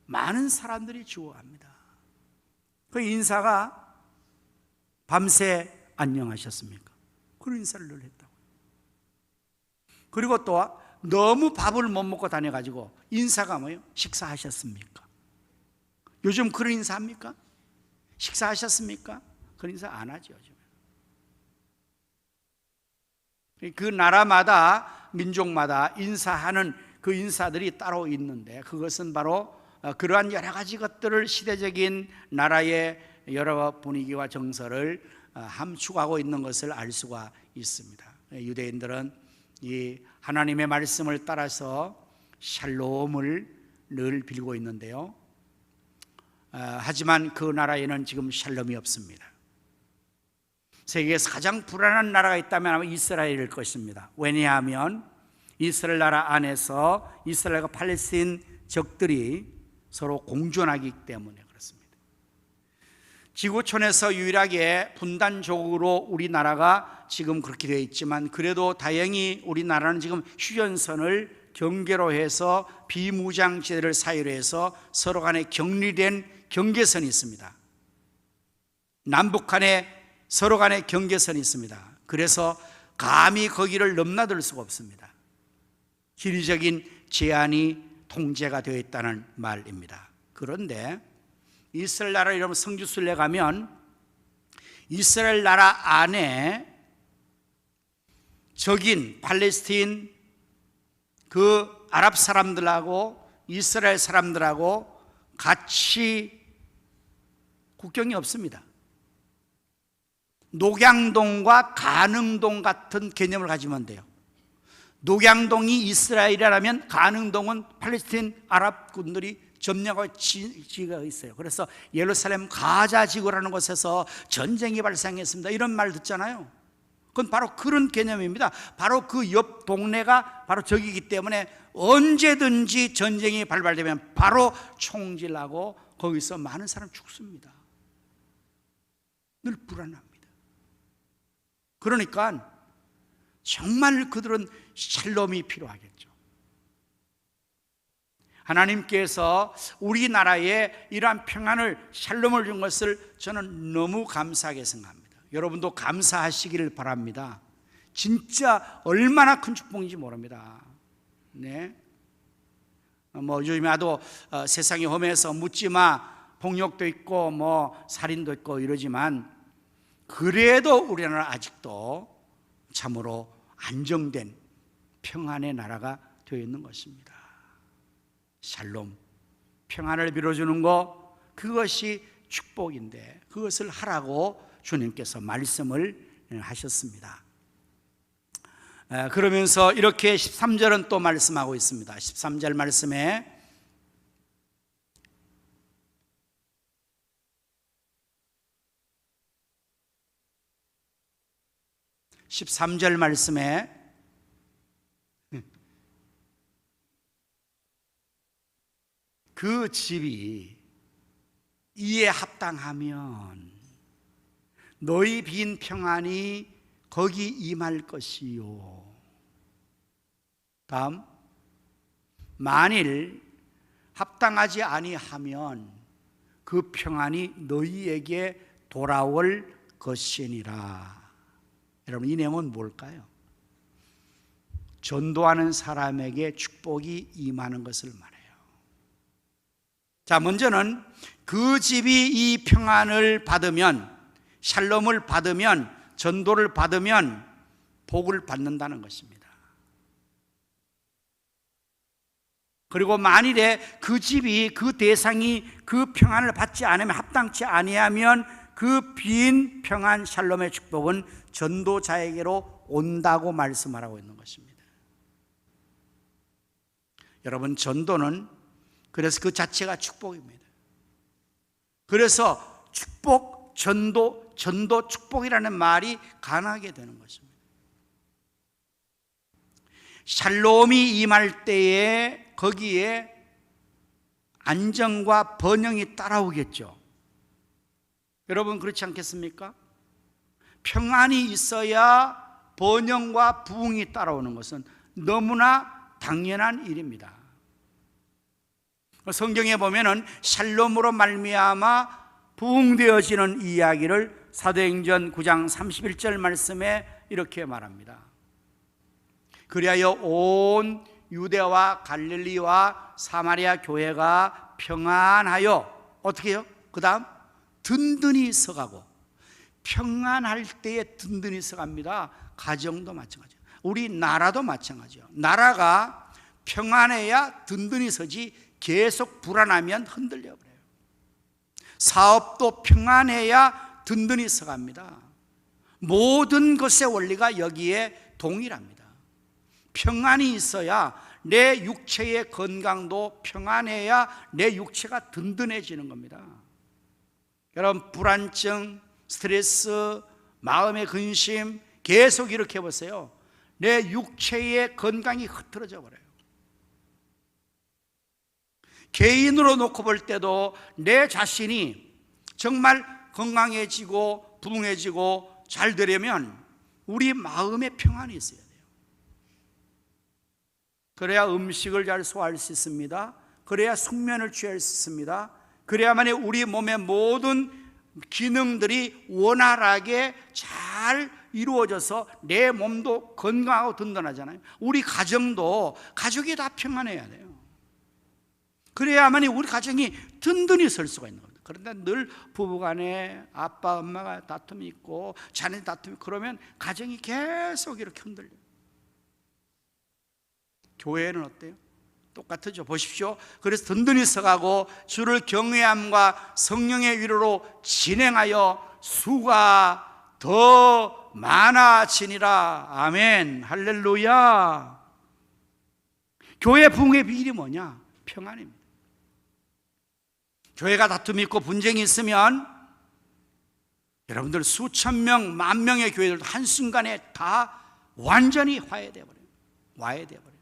많은 사람들이 죽어갑니다. 그 인사가 밤새 안녕하셨습니까? 그런 인사를 늘 했다고요. 그리고 또 너무 밥을 못 먹고 다녀가지고 인사가 뭐예요? 식사하셨습니까? 요즘 그런 인사 합니까? 식사하셨습니까? 그런 인사 안 하죠, 요즘. 그 나라마다, 민족마다 인사하는 그 인사들이 따로 있는데, 그것은 바로 그러한 여러 가지 것들을 시대적인 나라의 여러 분위기와 정서를 함축하고 있는 것을 알 수가 있습니다. 유대인들은 이 하나님의 말씀을 따라서 샬롬을 늘 빌고 있는데요, 하지만 그 나라에는 지금 샬롬이 없습니다. 세계에서 가장 불안한 나라가 있다면 아마 이스라엘일 것입니다. 왜냐하면 이스라엘 나라 안에서 이스라엘과 팔레스타인 적들이 서로 공존하기 때문에 그렇습니다. 지구촌에서 유일하게 분단적으로 우리나라가 지금 그렇게 되어 있지만, 그래도 다행히 우리나라는 지금 휴전선을 경계로 해서 비무장지대를 사이로 해서 서로 간에 격리된 경계선이 있습니다. 남북 간에 서로 간에 경계선이 있습니다. 그래서 감히 거기를 넘나들 수가 없습니다. 지리적인 제한이 통제가 되어 있다는 말입니다. 그런데 이스라엘 나라, 여러분 성지순례 가면 이스라엘 나라 안에 적인 팔레스타인 그 아랍 사람들하고 이스라엘 사람들하고 같이 국경이 없습니다. 녹양동과 가능동 같은 개념을 가지면 돼요. 녹양동이 이스라엘이라면 가능동은 팔레스타인 아랍군들이 점령하고 지가 있어요. 그래서 예루살렘 가자 지구라는 곳에서 전쟁이 발생했습니다, 이런 말 듣잖아요. 그건 바로 그런 개념입니다. 바로 그 옆 동네가 바로 저기이기 때문에 언제든지 전쟁이 발발되면 바로 총질하고 거기서 많은 사람 죽습니다. 늘 불안합니다. 그러니까 정말 그들은 샬롬이 필요하겠죠. 하나님께서 우리나라에 이러한 평안을, 샬롬을 준 것을 저는 너무 감사하게 생각합니다. 여러분도 감사하시기를 바랍니다. 진짜 얼마나 큰 축복인지 모릅니다. 네. 요즘에도 세상이 험해서 묻지마, 폭력도 있고 살인도 있고 이러지만, 그래도 우리나라 아직도 참으로 안정된 평안의 나라가 되어 있는 것입니다. 샬롬, 평안을 빌어주는 것, 그것이 축복인데 그것을 하라고 주님께서 말씀을 하셨습니다. 그러면서 이렇게 13절은 또 말씀하고 있습니다. 13절 말씀에 그 집이 이에 합당하면 너희 빈 평안이 거기 임할 것이요. 다음, 만일 합당하지 아니하면 그 평안이 너희에게 돌아올 것이니라. 여러분, 이 내용은 뭘까요? 전도하는 사람에게 축복이 임하는 것을 말해요. 자, 먼저는 그 집이 이 평안을 받으면 샬롬을 받으면, 전도를 받으면 복을 받는다는 것입니다. 그리고 만일에 그 집이, 그 대상이 그 평안을 받지 않으면, 합당치 아니하면 그 빈 평안 샬롬의 축복은 전도자에게로 온다고 말씀하라고 있는 것입니다. 여러분, 전도는 그래서 그 자체가 축복입니다. 그래서 축복, 전도, 축복이라는 말이 가능하게 되는 것입니다. 샬롬이 임할 때에 거기에 안정과 번영이 따라오겠죠. 여러분, 그렇지 않겠습니까? 평안이 있어야 번영과 부흥이 따라오는 것은 너무나 당연한 일입니다. 성경에 보면은 샬롬으로 말미암아 부흥되어지는 이야기를 사도행전 9장 31절 말씀에 이렇게 말합니다. 그리하여 온 유대와 갈릴리와 사마리아 교회가 평안하여, 어떻게 해요? 그 다음 든든히 서가고. 평안할 때에 든든히 서갑니다. 가정도 마찬가지예요. 우리 나라도 마찬가지예요. 나라가 평안해야 든든히 서지 계속 불안하면 흔들려 버려요. 사업도 평안해야 든든히 서갑니다. 모든 것의 원리가 여기에 동일합니다. 평안이 있어야 내 육체의 건강도 평안해야 내 육체가 든든해지는 겁니다. 여러분, 불안증, 스트레스, 마음의 근심 계속 이렇게 해보세요. 내 육체의 건강이 흐트러져 버려요. 개인으로 놓고 볼 때도 내 자신이 정말 건강해지고 부흥해지고 잘 되려면 우리 마음에 평안이 있어야 돼요. 그래야 음식을 잘 소화할 수 있습니다. 그래야 숙면을 취할 수 있습니다. 그래야만이 우리 몸의 모든 기능들이 원활하게 잘 이루어져서 내 몸도 건강하고 든든하잖아요. 우리 가정도, 가족이 다 평안해야 돼요. 그래야만이 우리 가정이 든든히 설 수가 있는 겁니다. 그런데 늘 부부간에 아빠, 엄마가 다툼이 있고 자녀 다툼이, 그러면 가정이 계속 이렇게 흔들려요. 교회는 어때요? 똑같죠. 보십시오. 그래서 든든히 서가고 주를 경외함과 성령의 위로로 진행하여 수가 더 많아지니라. 아멘. 할렐루야. 교회 부흥의 비결이 뭐냐? 평안입니다. 교회가 다툼이 있고 분쟁이 있으면 여러분들 수천 명, 만 명의 교회들도 한순간에 다 완전히 화해되어 버려요. 와해되어 버려요.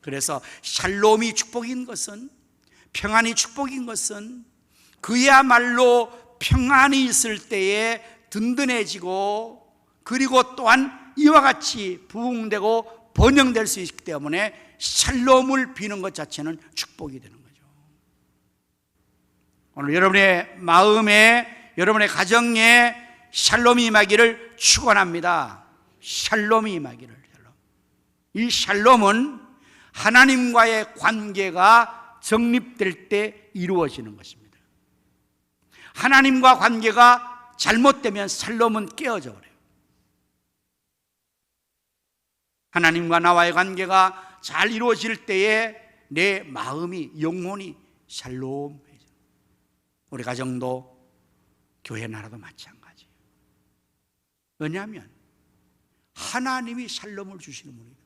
그래서 샬롬이 축복인 것은, 평안이 축복인 것은 그야말로 평안이 있을 때에 든든해지고, 그리고 또한 이와 같이 부흥되고 번영될 수 있기 때문에 샬롬을 비는 것 자체는 축복이 되는 거죠. 오늘 여러분의 마음에, 여러분의 가정에 샬롬이 임하기를 축원합니다. 샬롬이 임하기를. 이 샬롬은 하나님과의 관계가 정립될 때 이루어지는 것입니다. 하나님과 관계가 잘못되면 샬롬은 깨어져 버려요. 하나님과 나와의 관계가 잘 이루어질 때에 내 마음이, 영혼이 샬롬해져요. 우리 가정도 교회 나라도 마찬가지예요. 왜냐하면 하나님이 샬롬을 주시는 분이에요.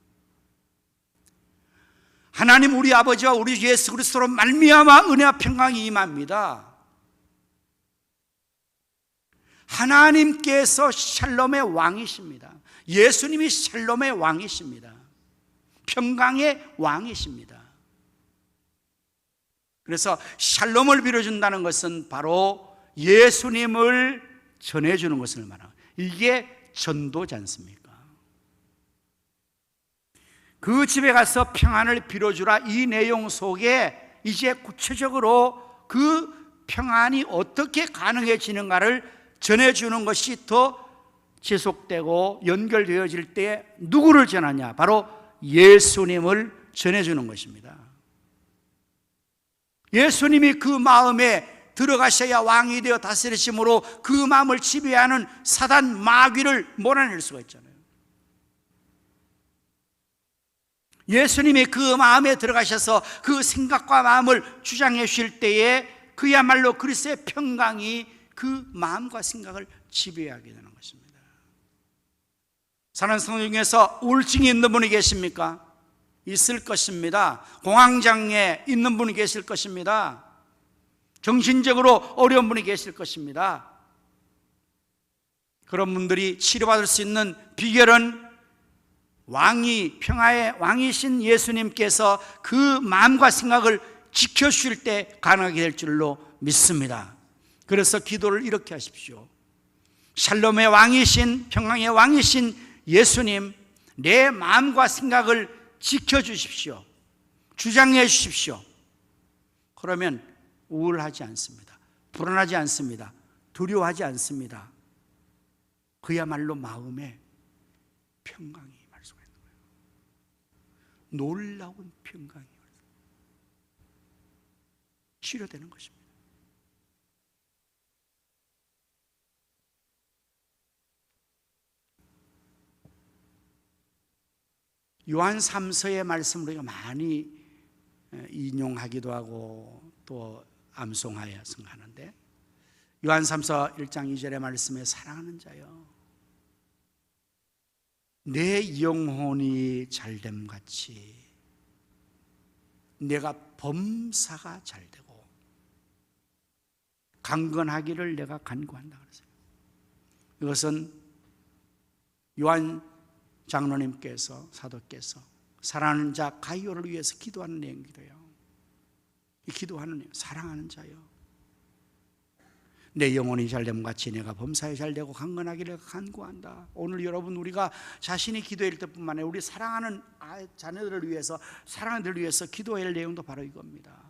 하나님 우리 아버지와 우리 예수 그리스도로 말미암아 은혜와 평강이 임합니다. 하나님께서 샬롬의 왕이십니다. 예수님이 샬롬의 왕이십니다. 평강의 왕이십니다. 그래서 샬롬을 빌어준다는 것은 바로 예수님을 전해주는 것을 말합니다. 이게 전도지 않습니까? 그 집에 가서 평안을 빌어주라, 이 내용 속에 이제 구체적으로 그 평안이 어떻게 가능해지는가를 전해주는 것이 더 지속되고 연결되어질 때 누구를 전하냐? 바로 예수님을 전해주는 것입니다. 예수님이 그 마음에 들어가셔야 왕이 되어 다스리심으로 그 마음을 지배하는 사단 마귀를 몰아낼 수가 있잖아요. 예수님이 그 마음에 들어가셔서 그 생각과 마음을 주장해 주실 때에 그야말로 그리스도의 평강이 그 마음과 생각을 지배하게 되는 것입니다. 사는 성도 중에서 우울증이 있는 분이 계십니까? 있을 것입니다. 공황장애 있는 분이 계실 것입니다. 정신적으로 어려운 분이 계실 것입니다. 그런 분들이 치료받을 수 있는 비결은 평화의 왕이신 예수님께서 그 마음과 생각을 지켜주실 때 가능하게 될 줄로 믿습니다. 그래서 기도를 이렇게 하십시오. 샬롬의 왕이신, 평강의 왕이신 예수님, 내 마음과 생각을 지켜주십시오. 주장해 주십시오. 그러면 우울하지 않습니다. 불안하지 않습니다. 두려워하지 않습니다. 그야말로 마음에 평강이 임할 수가 있는 거예요. 놀라운 평강이 치료되는 것입니다. 요한 3서의 말씀을 우리가 많이 인용하기도 하고 또 암송하여 승하는데, 요한 3서 1장 2절의 말씀에 사랑하는 자여, 내 영혼이 잘됨 같이 내가 범사가 잘되고 강건하기를 내가 간구한다 그랬어요. 이것은 요한 장로님께서, 사도께서 사랑하는 자 가이오를 위해서 기도하는 내용이기도해요. 이 기도하는 내용, 사랑하는 자여, 내 영혼이 잘됨 같이 내가 범사에 잘되고 강건하기를 간구한다. 오늘 여러분, 우리가 자신이 기도할 때뿐만 아니라 우리 사랑하는 자녀들을 위해서, 사랑하는 들을 위해서 기도해야 할 내용도 바로 이겁니다.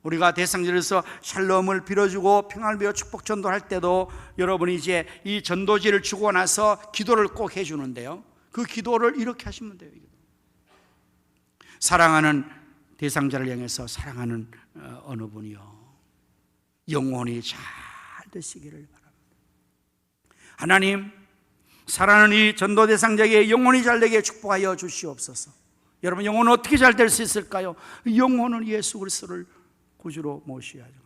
우리가 대상절에서 샬롬을 빌어주고 평안을 빌어 축복 전도할 때도 여러분이 이제 이 전도지를 주고 나서 기도를 꼭 해주는데요, 그 기도를 이렇게 하시면 돼요. 사랑하는 대상자를 향해서, 사랑하는 어느 분이요, 영혼이 잘 되시기를 바랍니다. 하나님, 사랑하는 이 전도 대상자에게 영혼이 잘 되게 축복하여 주시옵소서. 여러분, 영혼은 어떻게 잘 될 수 있을까요? 영혼은 예수 그리스도를 구주로 모셔야 합니다.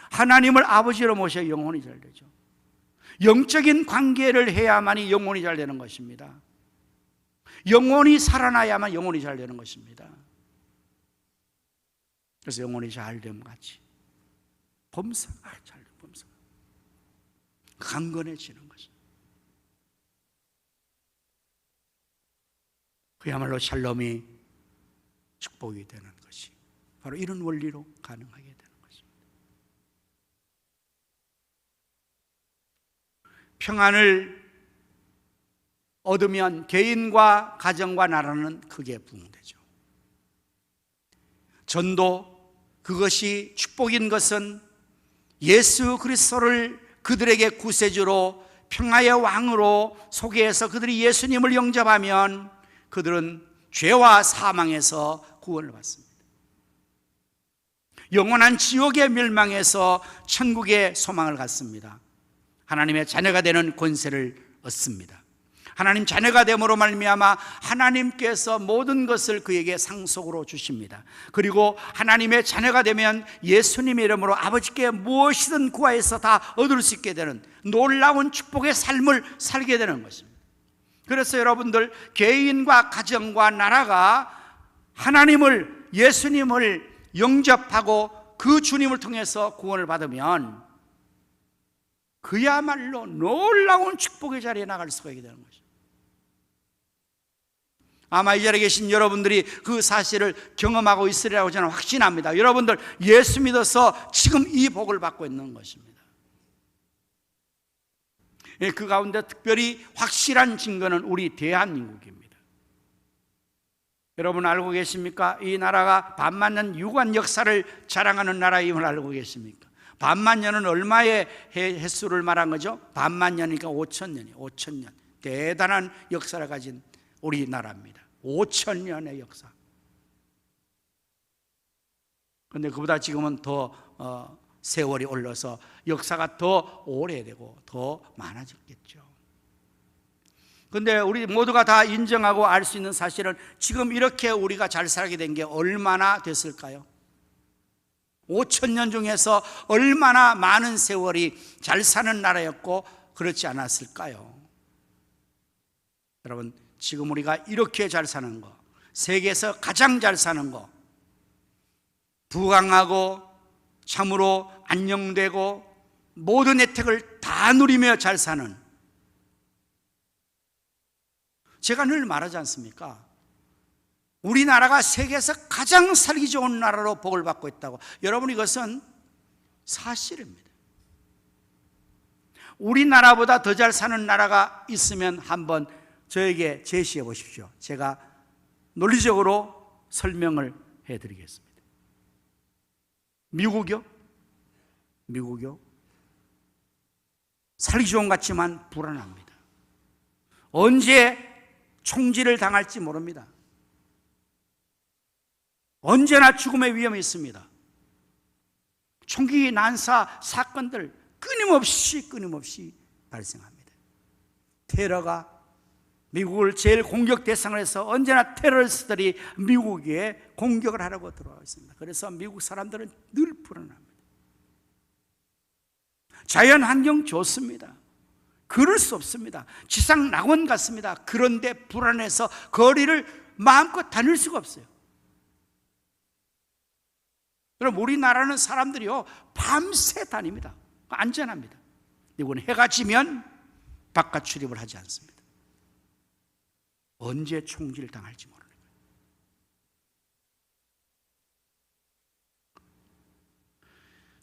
하나님을 아버지로 모셔야 영혼이 잘 되죠. 영적인 관계를 해야만이 영혼이 잘 되는 것입니다. 영혼이 살아나야만 영혼이 잘 되는 것입니다. 그래서 영혼이 잘됨 같이 범사가 잘됨, 범사가 강건해지는 것입니다. 그야말로 샬롬이 축복이 되는 것이 바로 이런 원리로 가능하게 되는 것입니다. 평안을 얻으면 개인과 가정과 나라는 크게 부흥되죠. 전도, 그것이 축복인 것은 예수 그리스도를 그들에게 구세주로, 평화의 왕으로 소개해서 그들이 예수님을 영접하면 그들은 죄와 사망에서 구원을 받습니다. 영원한 지옥의 멸망에서 천국의 소망을 갖습니다. 하나님의 자녀가 되는 권세를 얻습니다. 하나님 자녀가 됨으로 말미암아 하나님께서 모든 것을 그에게 상속으로 주십니다. 그리고 하나님의 자녀가 되면 예수님의 이름으로 아버지께 무엇이든 구하여서 다 얻을 수 있게 되는 놀라운 축복의 삶을 살게 되는 것입니다. 그래서 여러분들, 개인과 가정과 나라가 하나님을, 예수님을 영접하고 그 주님을 통해서 구원을 받으면 그야말로 놀라운 축복의 자리에 나갈 수가 있게 되는 것입니다. 아마 이 자리에 계신 여러분들이 그 사실을 경험하고 있으리라고 저는 확신합니다. 여러분들 예수 믿어서 지금 이 복을 받고 있는 것입니다. 그 가운데 특별히 확실한 증거는 우리 대한민국입니다. 여러분 알고 계십니까? 이 나라가 반만년 유관 역사를 자랑하는 나라임을 알고 계십니까? 반만년은 얼마의 횟수를 말한 거죠? 반만년이니까 5,000년이에요. 5,000년. 대단한 역사를 가진 우리나라입니다. 5,000년의 역사. 그런데 그보다 지금은 더 세월이 올라서 역사가 더 오래되고 더 많아졌겠죠. 그런데 우리 모두가 다 인정하고 알 수 있는 사실은 지금 이렇게 우리가 잘 살게 된 게 얼마나 됐을까요? 5,000년 중에서 얼마나 많은 세월이 잘 사는 나라였고 그렇지 않았을까요? 여러분, 지금 우리가 이렇게 잘 사는 거, 세계에서 가장 잘 사는 거, 부강하고 참으로 안녕되고 모든 혜택을 다 누리며 잘 사는, 제가 늘 말하지 않습니까? 우리나라가 세계에서 가장 살기 좋은 나라로 복을 받고 있다고. 여러분, 이것은 사실입니다. 우리나라보다 더 잘 사는 나라가 있으면 한번 저에게 제시해 보십시오. 제가 논리적으로 설명을 해드리겠습니다. 미국이요? 미국이요? 살기 좋은 것 같지만 불안합니다. 언제 총질을 당할지 모릅니다. 언제나 죽음의 위험이 있습니다. 총기 난사 사건들 끊임없이 발생합니다. 테러가 미국을 제일 공격 대상을 해서 언제나 테러리스트들이 미국에 공격을 하려고 들어와 있습니다. 그래서 미국 사람들은 늘 불안합니다. 자연 환경 좋습니다. 그럴 수 없습니다. 지상 낙원 같습니다. 그런데 불안해서 거리를 마음껏 다닐 수가 없어요. 그럼 우리나라는 사람들이요 밤새 다닙니다. 안전합니다. 이건 해가 지면 바깥 출입을 하지 않습니다. 언제 총질 당할지 모르는 거예요.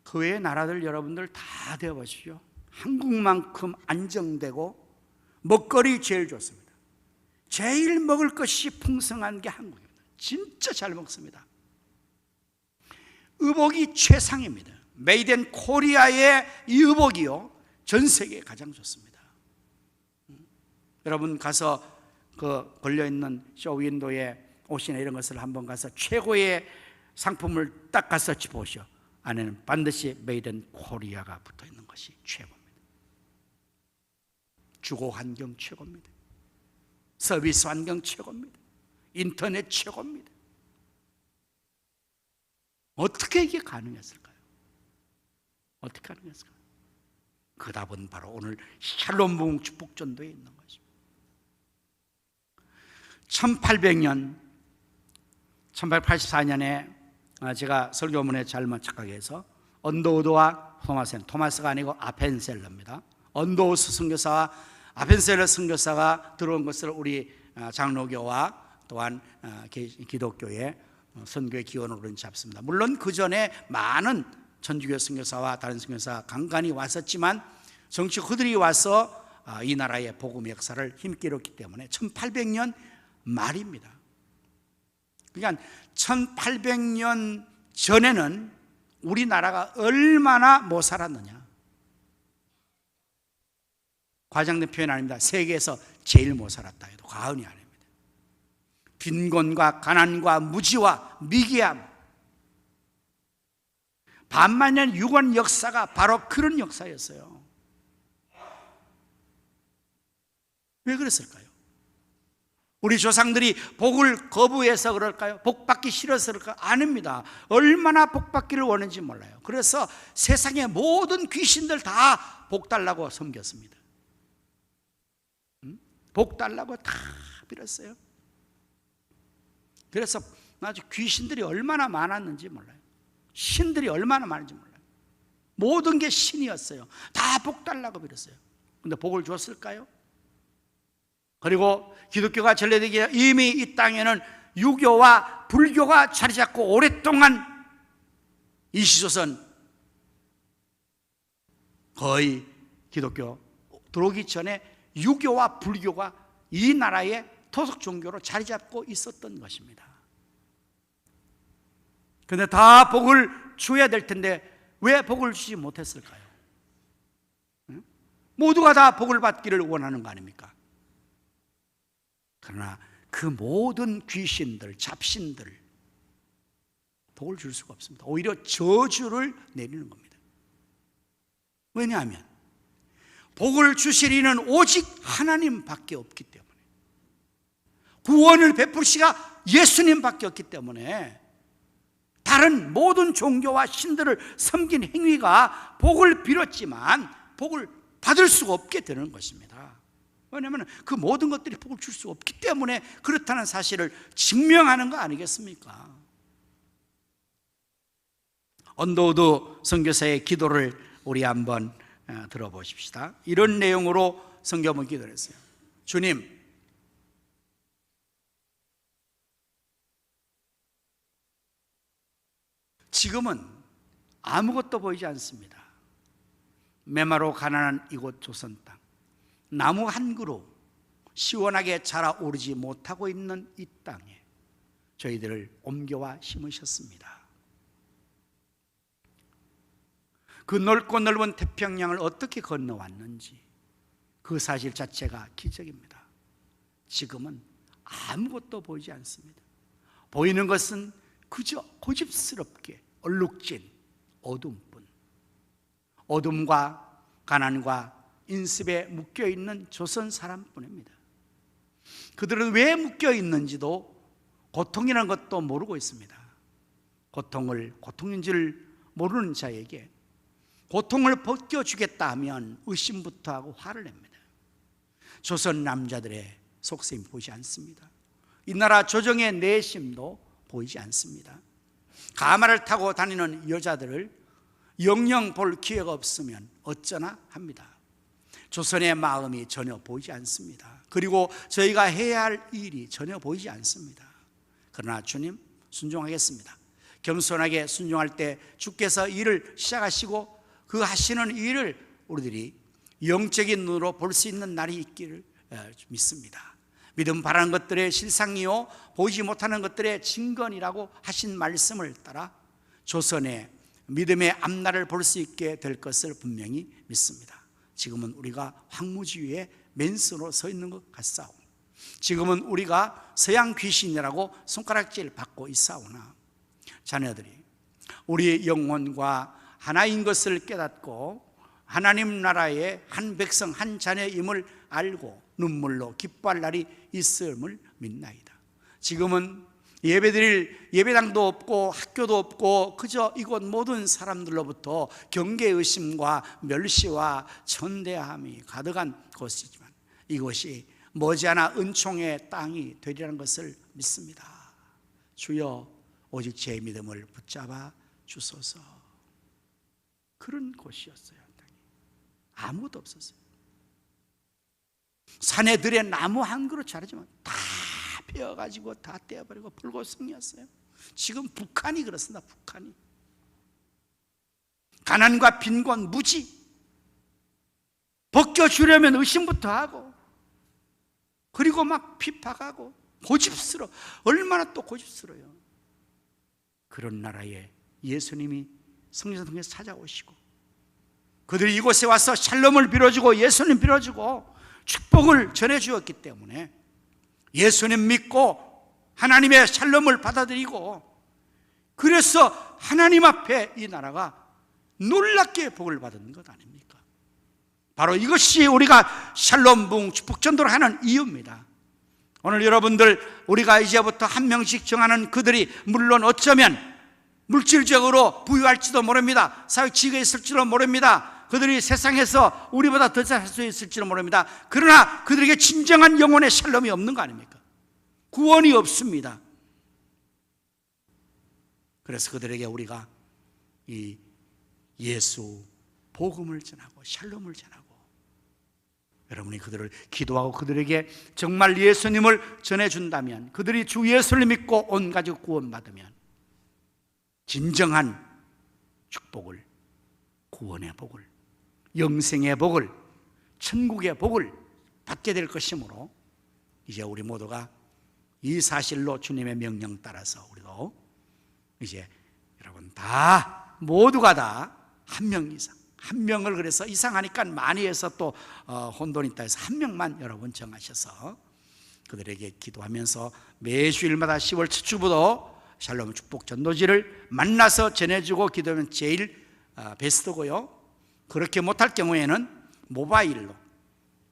그 외의 나라들 여러분들 다 되어보십시오. 한국만큼 안정되고 먹거리 제일 좋습니다. 제일 먹을 것이 풍성한 게 한국입니다. 진짜 잘 먹습니다. 의복이 최상입니다. 메이드 인 코리아의 이 의복이요 전 세계에 가장 좋습니다. 여러분 가서 그 걸려있는 쇼윈도에 옷이나 이런 것을 한번 가서 최고의 상품을 딱 가서 보시오. 안에는 반드시 메이드 인 코리아가 붙어있는 것이 최고입니다. 주거 환경 최고입니다. 서비스 환경 최고입니다. 인터넷 최고입니다. 어떻게 이게 가능했을까요? 어떻게 가능했을까요? 그 답은 바로 오늘 샬롬 부흥 축복전도에 있는 것입니다. 1800년 1884년에 제가 설교문에 잘못 착각해 해서 언더우드와 토마스가 아니고 아펜셀러입니다. 언더우드 선교사와 아펜셀러 선교사가 들어온 것을 우리 장로교와 또한 기독교의 선교의 기원으로 잡습니다. 물론 그 전에 많은 천주교 선교사와 다른 선교사 간간히 왔었지만 정치 그들이 와서 이 나라의 복음 역사를 힘길었기 때문에 1800년 말입니다. 그러니까 1800년 전에는 우리나라가 얼마나 못 살았느냐. 과장된 표현 아닙니다. 세계에서 제일 못 살았다 해도 과언이 아닙니다. 빈곤과 가난과 무지와 미개함, 반만년 유관 역사가 바로 그런 역사였어요. 왜 그랬을까요? 우리 조상들이 복을 거부해서 그럴까요? 복 받기 싫어서 그럴까요? 아닙니다. 얼마나 복 받기를 원했는지 몰라요. 그래서 세상의 모든 귀신들 다 복 달라고 섬겼습니다. 복 달라고 다 빌었어요. 그래서 아주 귀신들이 얼마나 많았는지 몰라요. 신들이 얼마나 많은지 몰라요. 모든 게 신이었어요. 다 복 달라고 빌었어요. 근데 복을 줬을까요? 그리고 기독교가 전래되기 이미 이 땅에는 유교와 불교가 자리 잡고 오랫동안 이시조선 거의 기독교 들어오기 전에 유교와 불교가 이 나라의 토속 종교로 자리 잡고 있었던 것입니다. 그런데 다 복을 줘야 될 텐데 왜 복을 주지 못했을까요? 모두가 다 복을 받기를 원하는 거 아닙니까? 그러나 그 모든 귀신들, 잡신들 복을 줄 수가 없습니다. 오히려 저주를 내리는 겁니다. 왜냐하면 복을 주실 이는 오직 하나님밖에 없기 때문에, 구원을 베푸시가 예수님밖에 없기 때문에 다른 모든 종교와 신들을 섬긴 행위가 복을 빌었지만 복을 받을 수가 없게 되는 것입니다. 왜냐하면 그 모든 것들이 복을 줄 수 없기 때문에 그렇다는 사실을 증명하는 거 아니겠습니까? 언더우드 선교사의 기도를 우리 한번 들어보십시다. 이런 내용으로 선교문 기도를 했어요. 주님, 지금은 아무것도 보이지 않습니다. 메마로 가난한 이곳 조선 땅, 나무 한 그루 시원하게 자라오르지 못하고 있는 이 땅에 저희들을 옮겨와 심으셨습니다. 그 넓고 넓은 태평양을 어떻게 건너왔는지 그 사실 자체가 기적입니다. 지금은 아무것도 보이지 않습니다. 보이는 것은 그저 고집스럽게 얼룩진 어둠뿐, 어둠과 가난과 인습에 묶여있는 조선 사람뿐입니다. 그들은 왜 묶여있는지도 고통이라는 것도 모르고 있습니다. 고통을 고통인 줄 모르는 자에게 고통을 벗겨주겠다 하면 의심부터 하고 화를 냅니다. 조선 남자들의 속셈이 보이지 않습니다. 이 나라 조정의 내심도 보이지 않습니다. 가마를 타고 다니는 여자들을 영영 볼 기회가 없으면 어쩌나 합니다. 조선의 마음이 전혀 보이지 않습니다. 그리고 저희가 해야 할 일이 전혀 보이지 않습니다. 그러나 주님, 순종하겠습니다. 겸손하게 순종할 때 주께서 일을 시작하시고 그 하시는 일을 우리들이 영적인 눈으로 볼 수 있는 날이 있기를 믿습니다. 믿음 바라는 것들의 실상이요 보이지 못하는 것들의 증거이라고 하신 말씀을 따라 조선의 믿음의 앞날을 볼 수 있게 될 것을 분명히 믿습니다. 지금은 우리가 황무지 위에 맨손으로 서 있는 것 같사오나, 지금은 우리가 서양 귀신이라고 손가락질 받고 있사오나, 자녀들이 우리 영혼과 하나인 것을 깨닫고 하나님 나라의 한 백성 한 자녀임을 알고 눈물로 기뻐할 날이 있음을 믿나이다. 지금은 예배드릴 예배당도 없고 학교도 없고 그저 이곳 모든 사람들로부터 경계의심과 멸시와 천대함이 가득한 곳이지만 이곳이 머지않아 은총의 땅이 되리라는 것을 믿습니다. 주여, 오직 제 믿음을 붙잡아 주소서. 그런 곳이었어요. 땅이 아무것도 없었어요. 산에 들에 나무 한 그루 자라지만 다 베어가지고 다 떼어버리고 불고성이었어요. 지금 북한이 그렇습니다. 북한이 가난과 빈곤, 무지, 벗겨주려면 의심부터 하고 그리고 막 핍박하고 고집스러워. 얼마나 또 고집스러워요. 그런 나라에 예수님이 성령을 통해서 찾아오시고 그들이 이곳에 와서 샬롬을 빌어주고 예수님 빌어주고 축복을 전해주었기 때문에 예수님 믿고 하나님의 샬롬을 받아들이고 그래서 하나님 앞에 이 나라가 놀랍게 복을 받은 것 아닙니까? 바로 이것이 우리가 샬롬 부흥 축복 전도를 하는 이유입니다. 오늘 여러분들, 우리가 이제부터 한 명씩 정하는 그들이 물론 어쩌면 물질적으로 부유할지도 모릅니다. 사회 지위에 있을지도 모릅니다. 그들이 세상에서 우리보다 더 잘 살 수 있을지도 모릅니다. 그러나 그들에게 진정한 영혼의 샬롬이 없는 거 아닙니까? 구원이 없습니다. 그래서 그들에게 우리가 이 예수 복음을 전하고 샬롬을 전하고, 여러분이 그들을 기도하고 그들에게 정말 예수님을 전해준다면, 그들이 주 예수를 믿고 온 가족 구원받으면 진정한 축복을, 구원의 복을, 영생의 복을, 천국의 복을 받게 될 것이므로 이제 우리 모두가 이 사실로 주님의 명령 따라서 우리도 이제 여러분 다 모두가 다 한 명 이상, 한 명을, 그래서 이상하니까 많이 해서 또 혼돈이 있다 해서 한 명만 여러분 정하셔서 그들에게 기도하면서 매주일마다 10월 첫 주부터 샬롬 축복 전도지를 만나서 전해주고 기도하면 제일 베스트고요. 그렇게 못할 경우에는 모바일로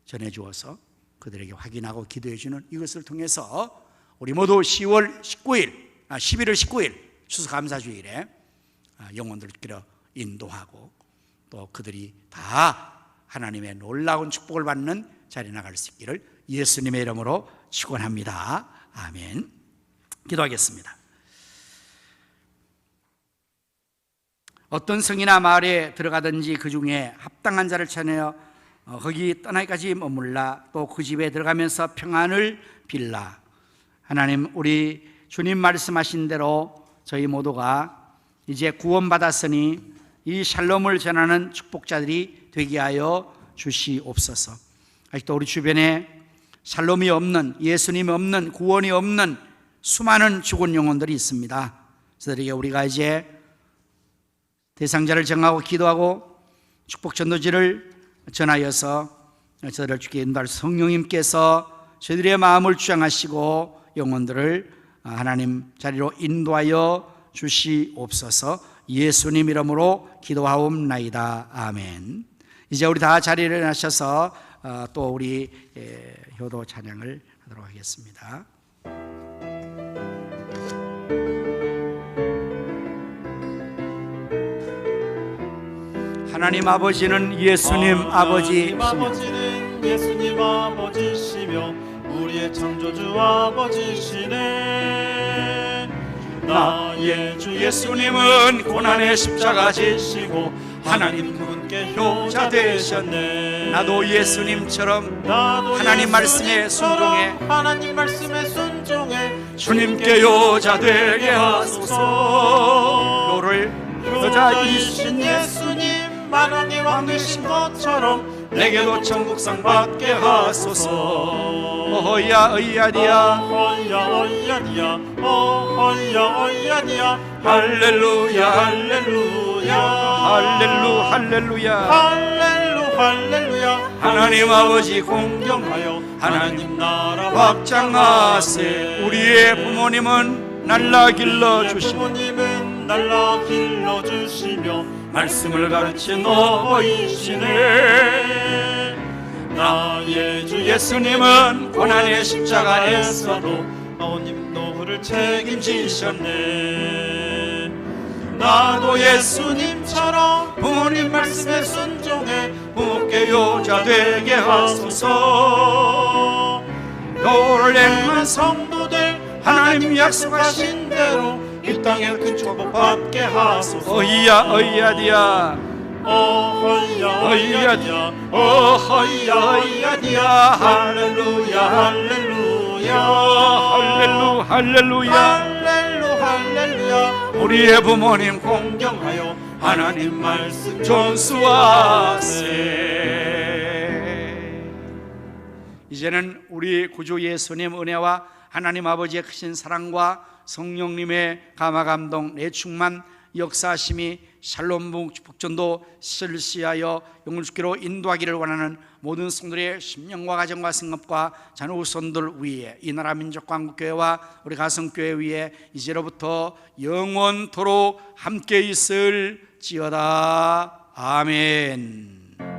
전해주어서 그들에게 확인하고 기도해주는 이것을 통해서 우리 모두 11월 19일 추수감사주일에 영혼들을 길어 인도하고 또 그들이 다 하나님의 놀라운 축복을 받는 자리에 나갈 수 있기를 예수님의 이름으로 축원합니다. 아멘. 기도하겠습니다. 어떤 성이나 마을에 들어가든지 그 중에 합당한 자를 찾아 거기 떠나기까지 머물라 또 그 집에 들어가면서 평안을 빌라. 하나님, 우리 주님 말씀하신 대로 저희 모두가 이제 구원받았으니 이 샬롬을 전하는 축복자들이 되게 하여 주시옵소서. 아직도 우리 주변에 샬롬이 없는, 예수님이 없는, 구원이 없는 수많은 죽은 영혼들이 있습니다. 그들에게 우리가 이제 대상자를 정하고 기도하고 축복 전도지를 전하여서 저들을 주께 인도할 성령님께서 저희들의 마음을 주장하시고 영혼들을 하나님 자리로 인도하여 주시옵소서. 예수님 이름으로 기도하옵나이다. 아멘. 이제 우리 다 자리를 일어나셔서 또 우리 효도 찬양을 하도록 하겠습니다. 하나님 아버지는 예수님 하나님 아버지시며 아버지는 예수님 아버지시며 우리의 창조주 아버지시네. 나의 주 예수님은 고난의 십자가 지시고 하나님 그분께 효자 되셨네. 나도 예수님처럼 나도 하나님 말씀에 예수님처럼 순종해 하나님 말씀에 순종해 주님께 효자 되게 하소서. 효를 효자이신 예수님 만왕의 왕 되신 것처럼 내게도 천국상 받게 하소서. 어허야 어이야디야 어허야 어이야디야 어허야 어이야디야 할렐루야 할렐루야 할렐루야 할렐루야 하나님 아버지 공경하여 하나님 나라 확장하세. 우리의 부모님은 날라 길러 주시고 부모님은 날라 길러 주시며 말씀을 가르친 어버이시네. 나의 주 예수님은 고난의 십자가에서도 아버님 노후를 책임지셨네. 나도 예수님처럼 부모님 말씀에 순종해 부모께 효자 되게 하소서. 효를 행한 성도들 하나님 약속하신 대로 이 땅에 큰 축복 받게 하소서. 어이야 어이야디야 어허야 어이야디야 어허야 어이야디야 할렐루야 할렐루야 할렐루야 할렐루야 우리의 부모님 공경하여 하나님 말씀 존수하세. 이제는 우리 구주 예수님 은혜와 하나님 아버지의 크신 사랑과 성령님의 감화감동 내충만 역사하심이 샬롬 축복전도 실시하여 영을 주기로 인도하기를 원하는 모든 성도들의 심령과 가정과 성업과 자녀 후손들 위에 이 나라 민족과 한국교회와 우리 가성교회 위에 이제로부터 영원토록 함께 있을지어다. 아멘.